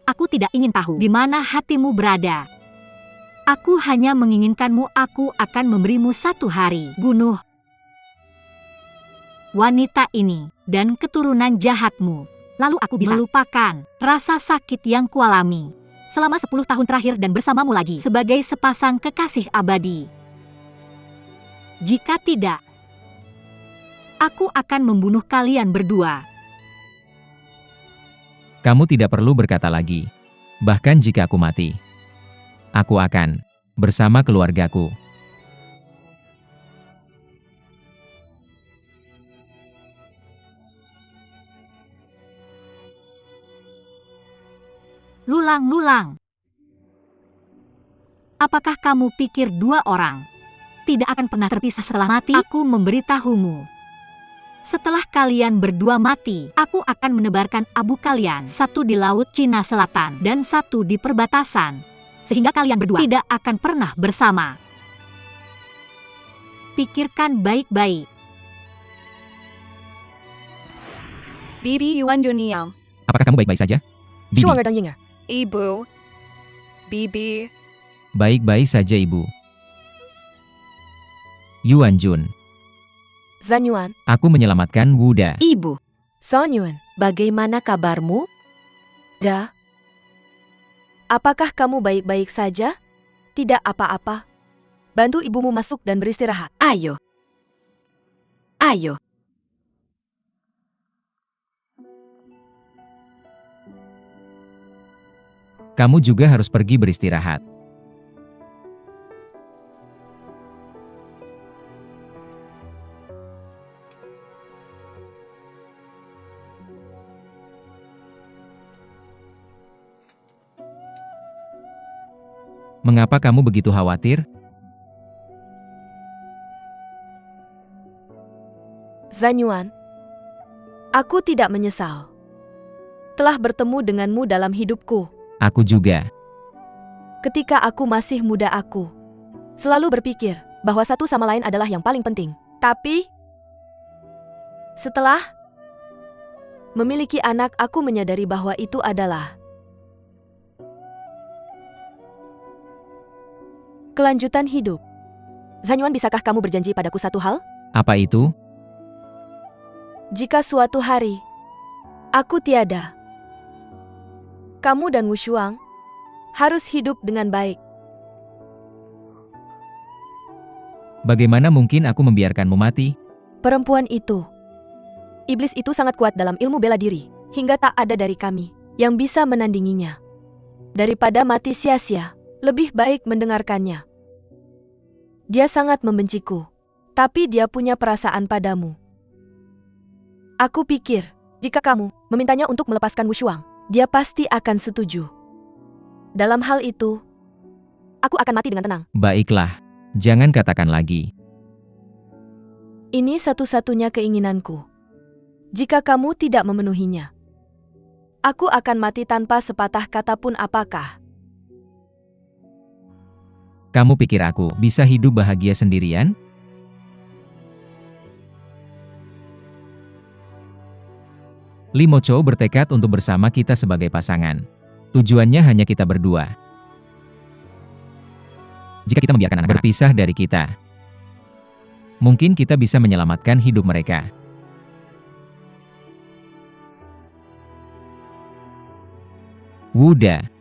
Aku tidak ingin tahu di mana hatimu berada. Aku hanya menginginkanmu. Aku akan memberimu 1 hari. Bunuh wanita ini dan keturunan jahatmu. Lalu aku bisa melupakan rasa sakit yang kualami selama 10 tahun terakhir dan bersamamu lagi sebagai sepasang kekasih abadi. Jika tidak, aku akan membunuh kalian berdua. kamu tidak perlu berkata lagi. Bahkan jika aku mati, aku akan bersama keluargaku. Lulang-lulang. Apakah kamu pikir 2 orang tidak akan pernah terpisah setelah mati? Aku memberitahumu. Setelah kalian berdua mati, aku akan menebarkan abu kalian, 1 di Laut Cina Selatan dan 1 di perbatasan, sehingga kalian berdua tidak akan pernah bersama. Pikirkan baik-baik. Bibi Yuan Jun Niang. Apakah kamu baik-baik saja? Bibi. 是望儿当婴儿。 Ibu. Bibi. Baik-baik saja, Ibu. Yuan Jun. Zanyuan. Aku menyelamatkan Wuda. Ibu, Sonyuan. bagaimana kabarmu? Da. Apakah kamu baik-baik saja? Tidak apa-apa. Bantu ibumu masuk dan beristirahat. Ayo. Ayo. Kamu juga harus pergi beristirahat. Mengapa kamu begitu khawatir? Zanyuan. Aku tidak menyesal telah bertemu denganmu dalam hidupku. Aku juga. Ketika aku masih muda, aku selalu berpikir bahwa satu sama lain adalah yang paling penting. Tapi setelah memiliki anak, aku menyadari bahwa itu adalah kelanjutan hidup. Zanyuan, bisakah kamu berjanji padaku satu hal? Apa itu? Jika suatu hari aku tiada, kamu dan Wu Shuang harus hidup dengan baik. Bagaimana mungkin aku membiarkanmu mati? Perempuan itu, iblis itu sangat kuat dalam ilmu bela diri, hingga tak ada dari kami yang bisa menandinginya. Daripada mati sia-sia, lebih baik mendengarkannya. Dia sangat membenciku, tapi dia punya perasaan padamu. Aku pikir, jika kamu memintanya untuk melepaskan Wu Shuang, dia pasti akan setuju. Dalam hal itu, aku akan mati dengan tenang. Baiklah, jangan katakan lagi. Ini satu-satunya keinginanku. Jika kamu tidak memenuhinya, aku akan mati tanpa sepatah kata pun. Apakah Kamu pikir aku bisa hidup bahagia sendirian? Li Mochou bertekad untuk bersama kita sebagai pasangan. Tujuannya hanya kita berdua. Jika kita membiarkan anak berpisah dari kita, mungkin kita bisa menyelamatkan hidup mereka. Wuda.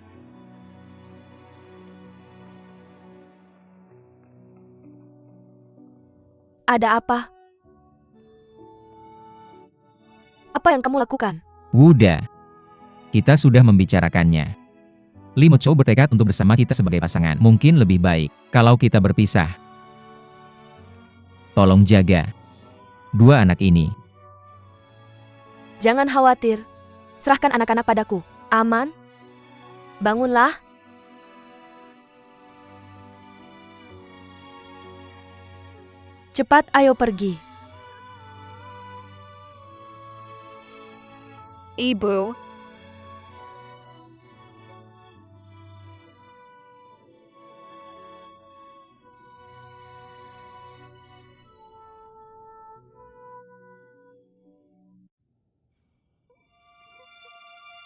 ada apa? Apa yang kamu lakukan? Wuda. Kita sudah membicarakannya. Li Mo Chou bertekad untuk bersama kita sebagai pasangan. Mungkin lebih baik kalau kita berpisah. Tolong jaga dua anak ini. Jangan khawatir. Serahkan anak-anak padaku. Aman? Bangunlah. Cepat ayo pergi. Ibu.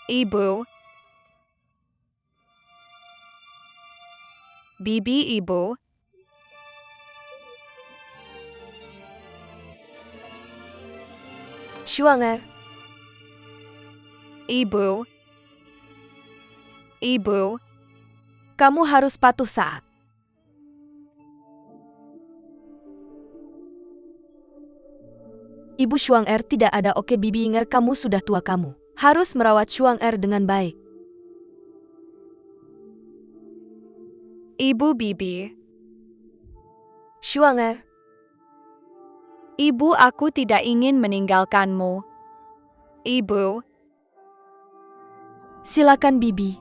Ibu. Bibi ibu. Shuang-er, Ibu. Ibu. kamu harus patuh saat. Ibu Shuang-er tidak ada. Oke Bibi Inger, kamu sudah tua, kamu harus merawat Shuang-er dengan baik. Ibu Bibi. Shuang-er, Ibu, aku tidak ingin meninggalkanmu. Ibu. silakan Bibi.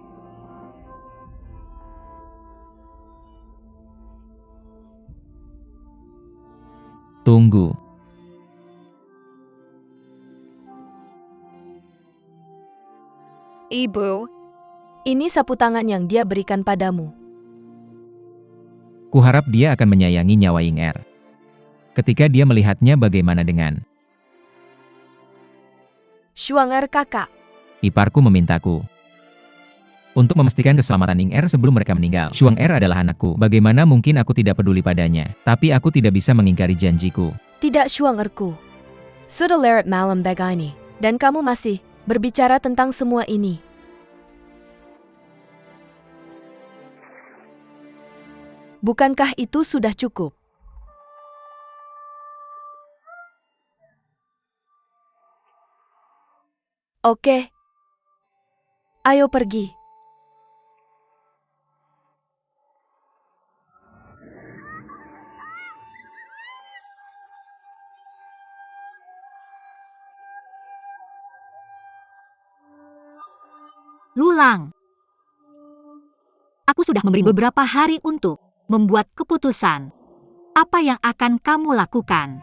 Tunggu. Ibu. Ini sapu tangan yang dia berikan padamu. Kuharap dia akan menyayangi nyawa Inger. Ketika dia melihatnya, bagaimana dengan Shuang-er kakak. iparku memintaku untuk memastikan keselamatan Inger sebelum mereka meninggal. Shuang-er adalah anakku. Bagaimana mungkin aku tidak peduli padanya? Tapi aku tidak bisa mengingkari janjiku. Tidak Shuang-erku. Sudah larut malam begini. Dan kamu masih berbicara tentang semua ini. Bukankah itu sudah cukup? Oke. Ayo pergi. Lulang. Aku sudah memberi beberapa hari untuk membuat keputusan. Apa yang akan kamu lakukan?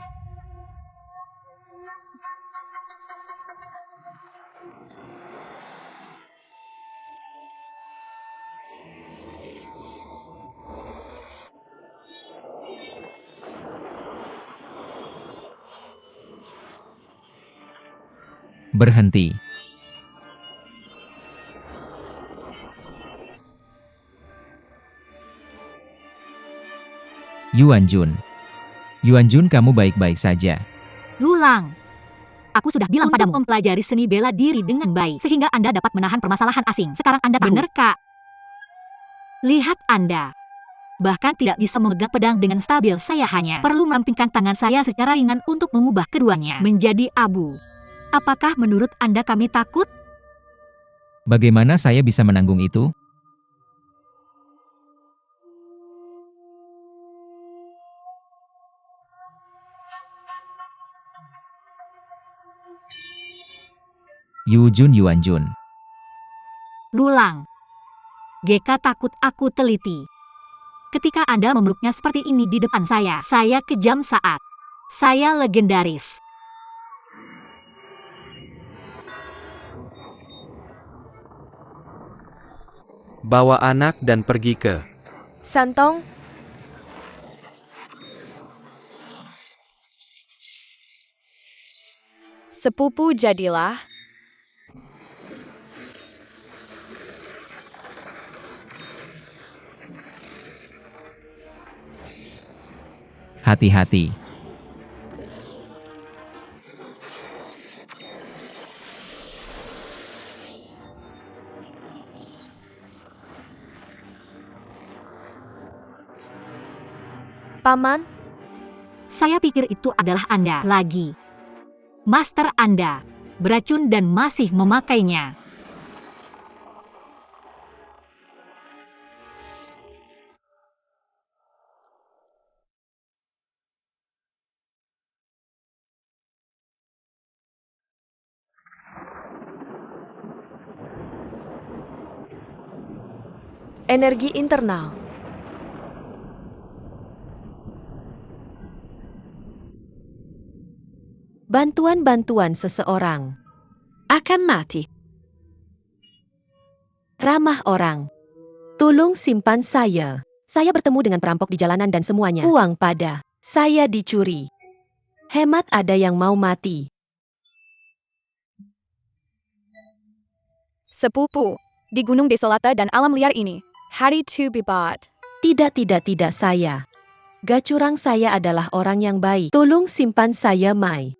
Berhenti. Yuan Jun. Yuan Jun, kamu baik-baik saja. Lulang. Aku sudah bilang padamu mempelajari seni bela diri dengan baik, sehingga Anda dapat menahan permasalahan asing. Sekarang Anda tahu. Benar, Kak. Lihat Anda. Bahkan tidak bisa memegang pedang dengan stabil. Saya hanya perlu merampingkan tangan saya secara ringan untuk mengubah keduanya menjadi abu. Apakah menurut Anda kami takut? Bagaimana saya bisa menanggung itu? Yu Jun, Yuan Jun. Lulang. GK takut aku teliti. Ketika Anda memeluknya seperti ini di depan saya kejam saat saya legendaris. Bawa anak dan pergi ke Santong, Sepupu jadilah. Hati-hati. Paman, Saya pikir itu adalah Anda lagi. Master Anda beracun dan masih memakainya. Energi internal. Bantuan-bantuan seseorang akan mati. Ramah orang. Tolong simpan saya. Saya bertemu dengan perampok di jalanan dan semuanya uang pada saya dicuri. Hemat, ada yang mau mati. Sepupu, di gunung desolata dan alam liar ini, hari to be bought. Tidak saya. Gacurang, saya adalah orang yang baik. Tolong simpan saya, Mai.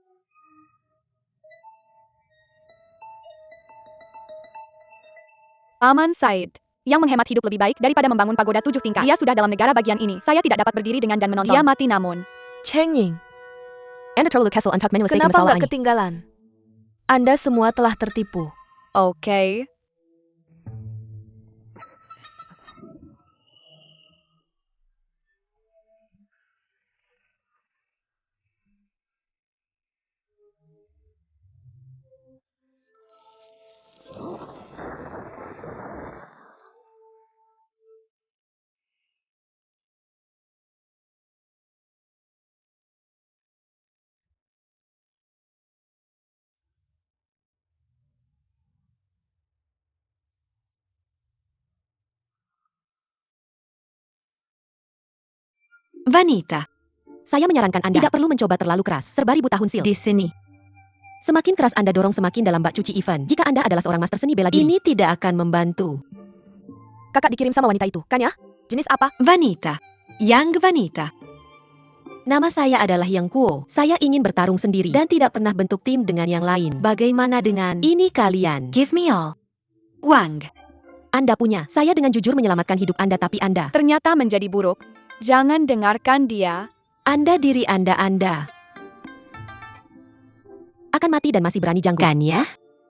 Paman Said, yang menghemat hidup lebih baik daripada membangun pagoda 7 tingkat. Dia sudah dalam negara bagian ini. Saya tidak dapat berdiri dengan dan menonton. Dia mati namun. Cheng Ying, Anda terlalu castle untuk menyelesaikan kenapa masalah nggak ini. ketinggalan? Anda semua telah tertipu. Oke. Wanita, saya menyarankan Anda tidak perlu mencoba terlalu keras. Serba ribu tahun sil di sini. Semakin keras Anda dorong, semakin dalam bak cuci event. Jika Anda adalah seorang master seni bela diri, ini tidak akan membantu. Kakak dikirim sama wanita itu, kan ya? Jenis apa? Wanita. Yang wanita. Nama saya adalah Yang Kuo. Saya ingin bertarung sendiri dan tidak pernah bentuk tim dengan yang lain. Bagaimana dengan ini kalian? Give me all. Wang. Anda punya. Saya dengan jujur menyelamatkan hidup Anda, tapi Anda Ternyata menjadi buruk. Jangan dengarkan dia. Anda diri Anda akan mati dan masih berani janggut. Kan ya?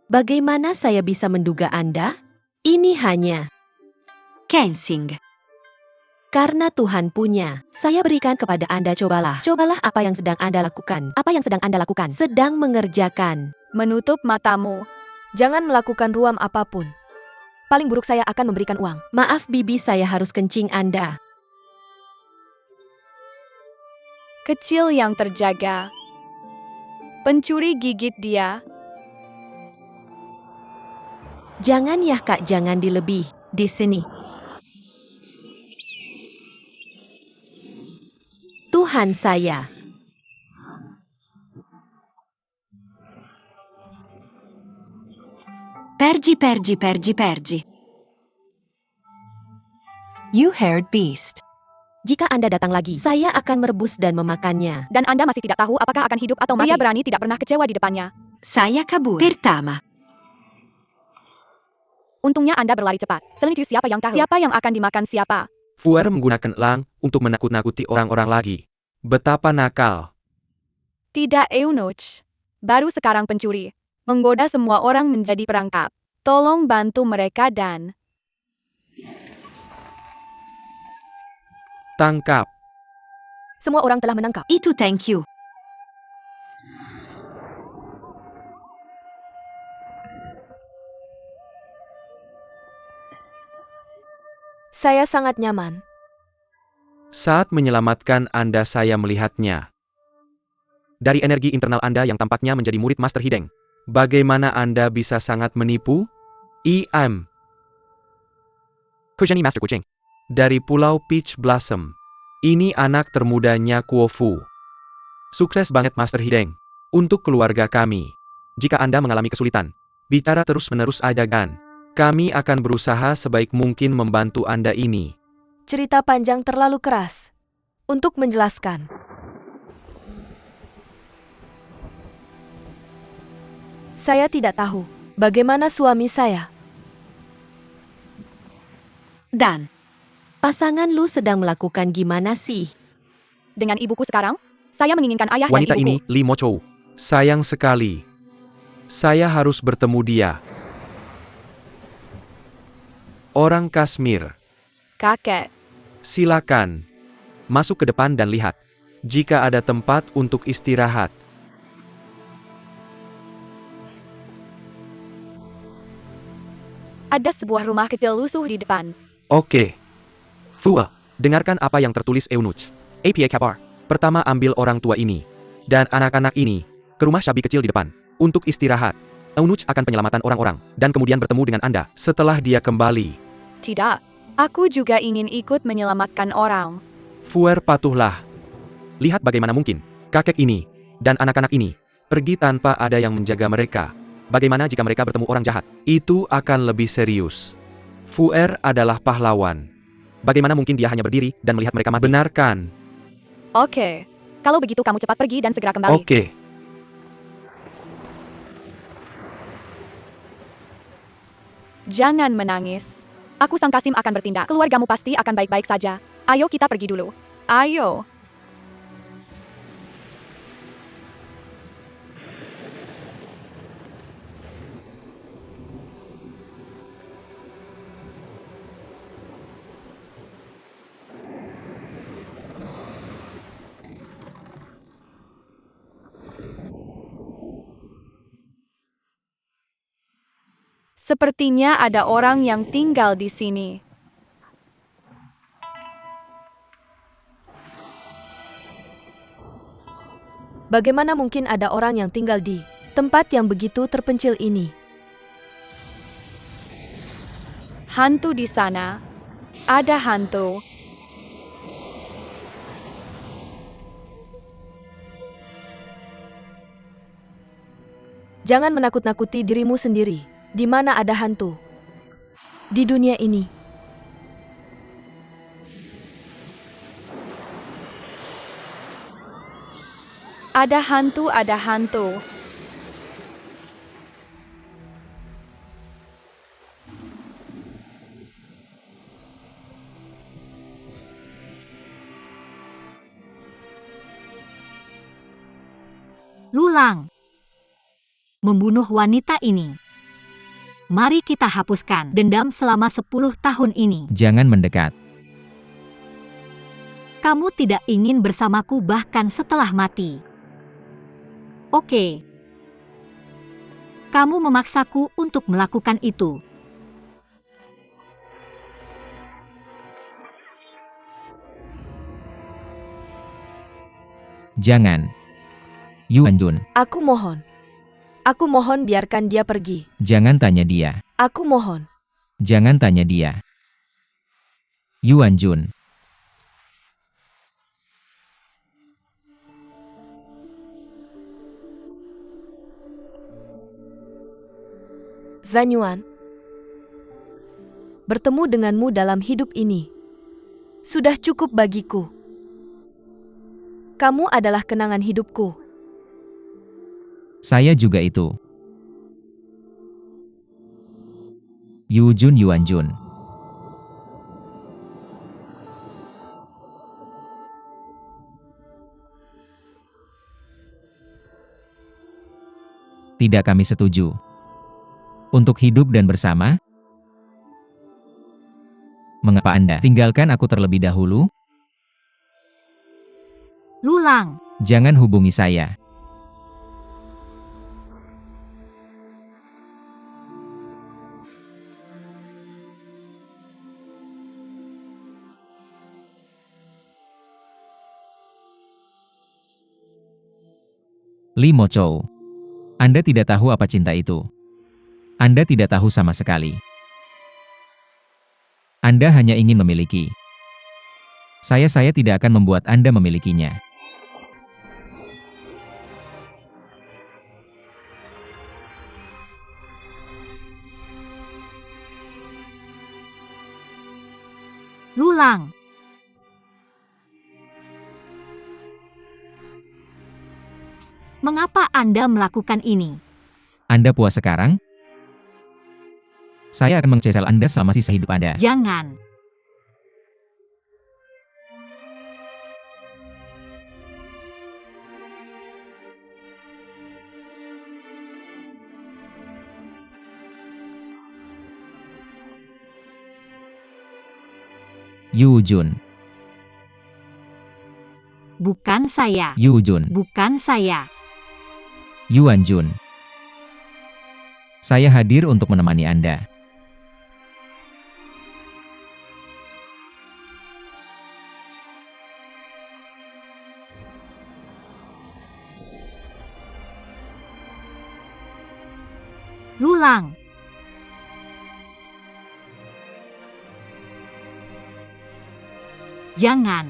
Bagaimana saya bisa menduga Anda? Ini hanya Kensing. Karena Tuhan punya, saya berikan kepada Anda. Cobalah apa yang sedang Anda lakukan. Apa yang sedang Anda lakukan? Sedang mengerjakan. Menutup matamu. Jangan melakukan ruam apapun. Paling buruk saya akan memberikan uang. Maaf Bibi, saya harus kencing Anda. Kecil yang terjaga. Pencuri gigit dia. Jangan ya Kak, jangan dilebih. Di sini. Tuhan saya. Pergi. You heard beast. Jika Anda datang lagi, saya akan merebus dan memakannya. Dan Anda masih tidak tahu apakah akan hidup atau mati. Dia berani tidak pernah kecewa di depannya. Saya kabur. Pertama. Untungnya Anda berlari cepat. Selinci, siapa yang tahu? Siapa yang akan dimakan siapa? Fuer menggunakan elang untuk menakut-nakuti orang-orang lagi. Betapa nakal. Tidak, Eunuch. Baru sekarang pencuri. Menggoda semua orang menjadi perangkap. Tolong bantu mereka dan... Tangkap. Semua orang telah menangkap. Itu thank you. Saya sangat nyaman. Saat menyelamatkan Anda, saya melihatnya. Dari energi internal Anda yang tampaknya menjadi murid Master Hideng. Bagaimana Anda bisa sangat menipu? I.M. Kojani Master Kucing. Dari Pulau Peach Blossom. Ini anak termudanya Kuo Fu. Sukses banget Master Hideng. Untuk keluarga kami. Jika Anda mengalami kesulitan, bicara terus-menerus aja kan. Kami akan berusaha sebaik mungkin membantu Anda ini. Cerita panjang terlalu keras. Untuk menjelaskan. Saya tidak tahu bagaimana suami saya. Dan pasangan lu sedang melakukan gimana sih? Dengan ibuku sekarang, saya menginginkan ayah Wanita dan ibuku. ini, Li Mo Chou. Sayang sekali. Saya harus bertemu dia. Orang Kashmir. Kakek. Silakan. Masuk ke depan dan lihat. Jika ada tempat untuk istirahat. Ada sebuah rumah kecil lusuh di depan. Oke. Fua, dengarkan apa yang tertulis Eunuch. APA Kapar. Pertama ambil orang tua ini dan anak-anak ini ke rumah Syabi kecil di depan untuk istirahat. Eunuch akan penyelamatan orang-orang dan kemudian bertemu dengan Anda setelah dia kembali. Tidak. Aku juga ingin ikut menyelamatkan orang. Fuer patuhlah. Lihat bagaimana mungkin kakek ini dan anak-anak ini pergi tanpa ada yang menjaga mereka. Bagaimana jika mereka bertemu orang jahat? Itu akan lebih serius. Fuer adalah pahlawan. Bagaimana mungkin dia hanya berdiri dan melihat mereka mati? Benarkan. Oke. Kalau begitu kamu cepat pergi dan segera kembali. Oke. Jangan menangis. Aku Sang Kasim akan bertindak. Keluargamu pasti akan baik-baik saja. Ayo kita pergi dulu. Ayo. Sepertinya ada orang yang tinggal di sini. Bagaimana mungkin ada orang yang tinggal di tempat yang begitu terpencil ini? Hantu di sana. Ada hantu. Jangan menakut-nakuti dirimu sendiri. Di mana ada hantu? Di dunia ini. Ada hantu, ada hantu. Lulang. Membunuh wanita ini. Mari kita hapuskan dendam selama 10 tahun ini. Jangan mendekat. Kamu tidak ingin bersamaku bahkan setelah mati. Oke. Kamu memaksaku untuk melakukan itu. Jangan. Yuan Jun, Aku mohon. Aku mohon biarkan dia pergi. jangan tanya dia. Aku mohon. Jangan tanya dia. Yuan Jun, Zanyuan. Bertemu denganmu dalam hidup ini sudah cukup bagiku. Kamu adalah kenangan hidupku. saya juga itu. Yu Jun Yuan Jun. Tidak, kami setuju. Untuk hidup dan bersama? Mengapa Anda tinggalkan aku terlebih dahulu? Lulang. Jangan hubungi saya. Li Mo Chou. Anda tidak tahu apa cinta itu. Anda tidak tahu sama sekali. Anda hanya ingin memiliki. Saya tidak akan membuat Anda memilikinya. Lulang. Mengapa Anda melakukan ini? Anda puas sekarang? Saya akan mengcesel Anda selama sisa hidup Anda. Jangan. Yu Jun. Bukan saya. Yu Jun. Bukan saya. Yuan Jun. Saya hadir untuk menemani Anda. Lulang. Jangan.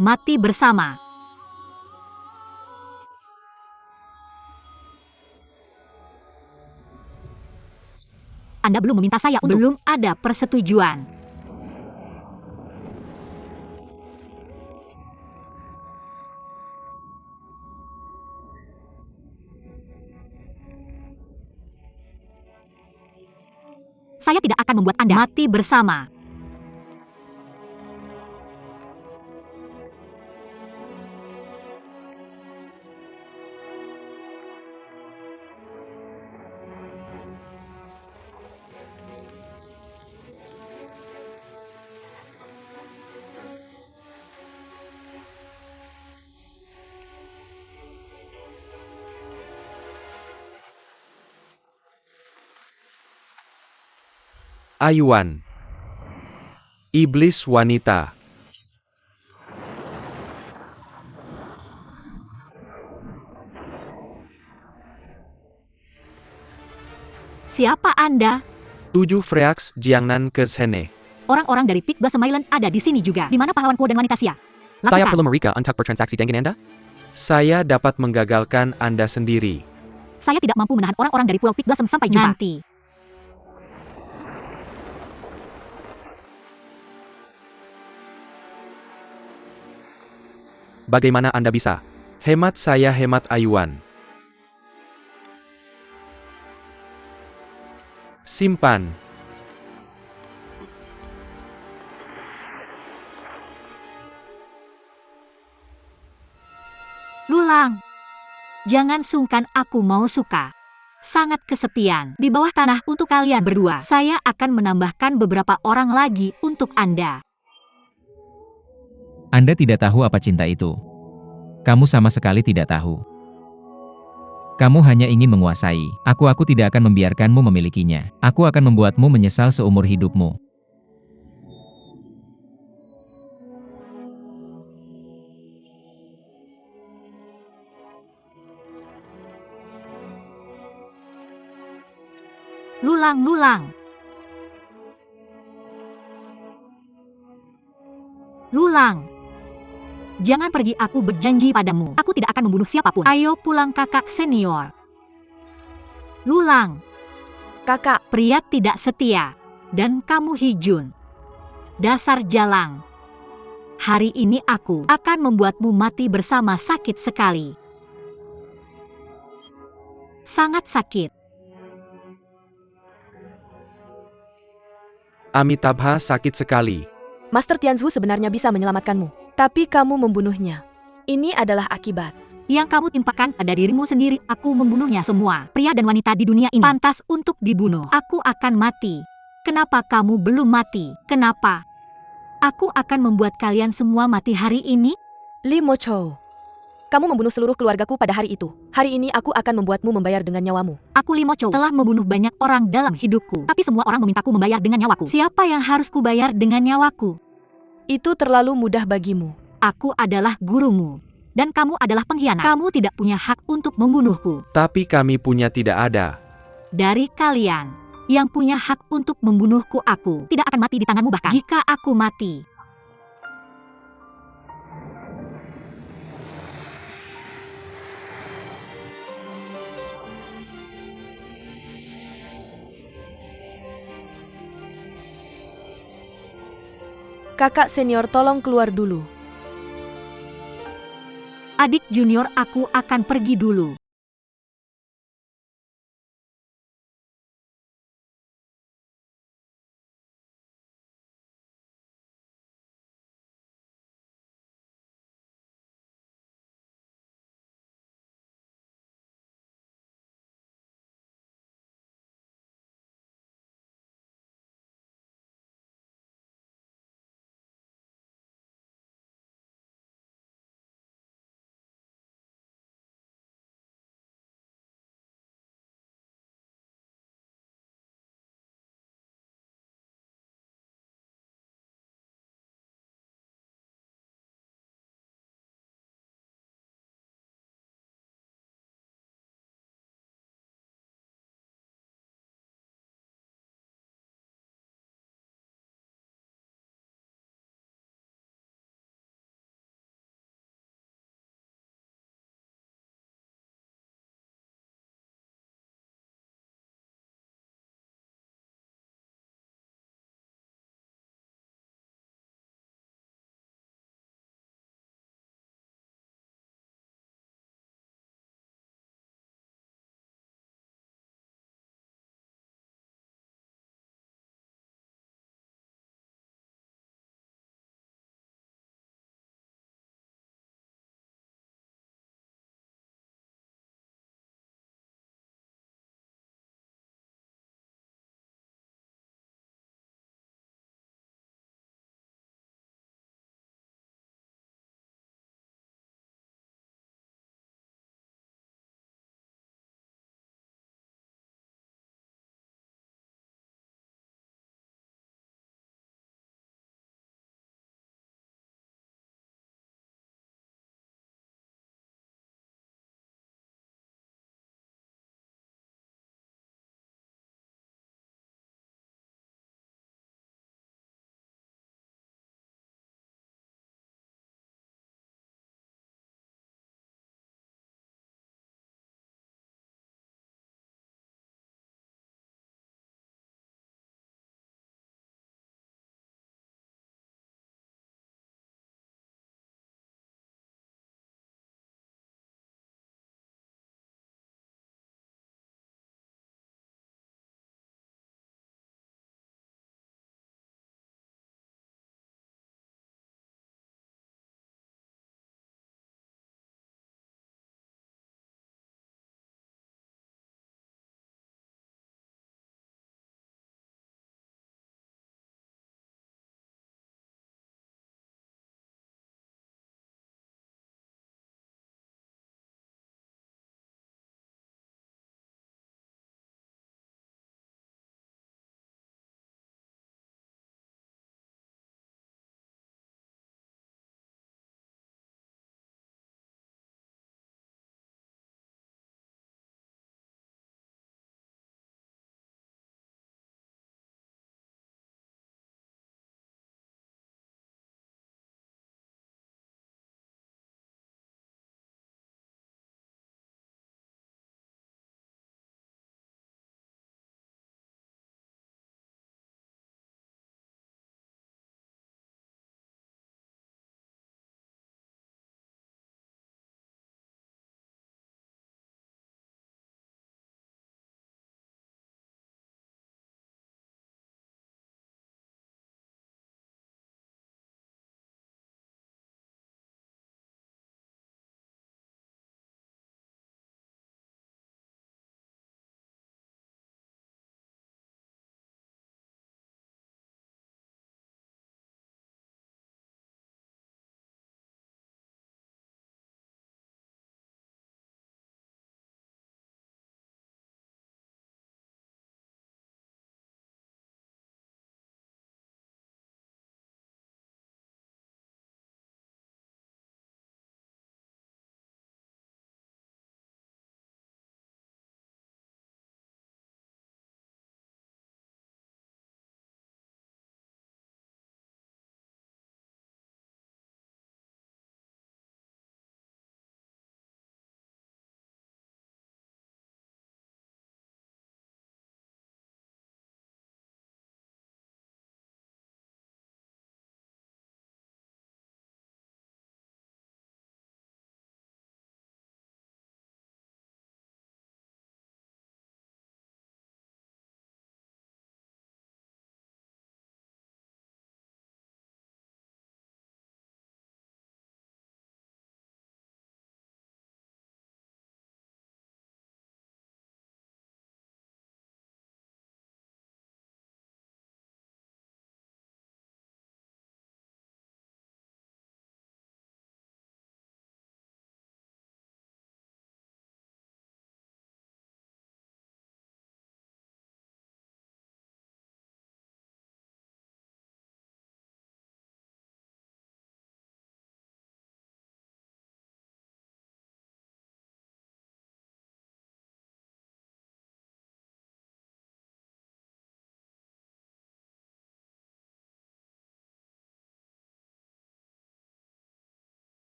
Mati bersama. Anda belum meminta saya untuk... Belum ada persetujuan. Saya tidak akan membuat Anda mati bersama. Ayuan. Iblis wanita. Siapa Anda? 7 Freaks Jiangnan ke Sene. Orang-orang dari Pik Blossom Island ada di sini juga. Di mana pahlawanku dan wanita Sia? Saya Lakukan. perlu Marika untuk bertransaksi dengan Anda? Saya dapat menggagalkan Anda sendiri. Saya tidak mampu menahan orang-orang dari Pulau Pik Blossom sampai jumpa. Nanti. Bagaimana Anda bisa? Hemat saya hemat Ayuan. Simpan. Lulang. Jangan sungkan, aku mau suka. Sangat kesepian di bawah tanah untuk kalian berdua. Saya akan menambahkan beberapa orang lagi untuk Anda. Anda tidak tahu apa cinta itu. Kamu sama sekali tidak tahu. Kamu hanya ingin menguasai. Aku tidak akan membiarkanmu memilikinya. Aku akan membuatmu menyesal seumur hidupmu. Lulang, lulang. Lulang. Jangan pergi, aku berjanji padamu. Aku tidak akan membunuh siapapun. Ayo pulang kakak senior. Lulang. Kakak, Pria tidak setia. Dan kamu Hijun. Dasar jalang. Hari ini aku akan membuatmu mati bersama, sakit sekali. Sangat sakit. Amitabha sakit sekali. Master Tianzhu sebenarnya bisa menyelamatkanmu, tapi kamu membunuhnya. Ini adalah akibat. Yang kamu timpakan pada dirimu sendiri. Aku membunuhnya semua. Pria dan wanita di dunia ini pantas untuk dibunuh. Aku akan mati. Kenapa kamu belum mati? Kenapa? Aku akan membuat kalian semua mati hari ini. Li Mochou, kamu membunuh seluruh keluargaku pada hari itu. Hari ini aku akan membuatmu membayar dengan nyawamu. Aku Li Mochou telah membunuh banyak orang dalam hidupku. Tapi semua orang memintaku membayar dengan nyawaku. Siapa yang harus kubayar dengan nyawaku? Itu terlalu mudah bagimu. Aku adalah gurumu. Dan kamu adalah pengkhianat. Kamu tidak punya hak untuk membunuhku. Tapi kami punya tidak ada. Dari kalian yang punya hak untuk membunuhku, aku tidak akan mati di tanganmu bahkan jika aku mati. Kakak senior, tolong keluar dulu. Adik junior, aku akan pergi dulu.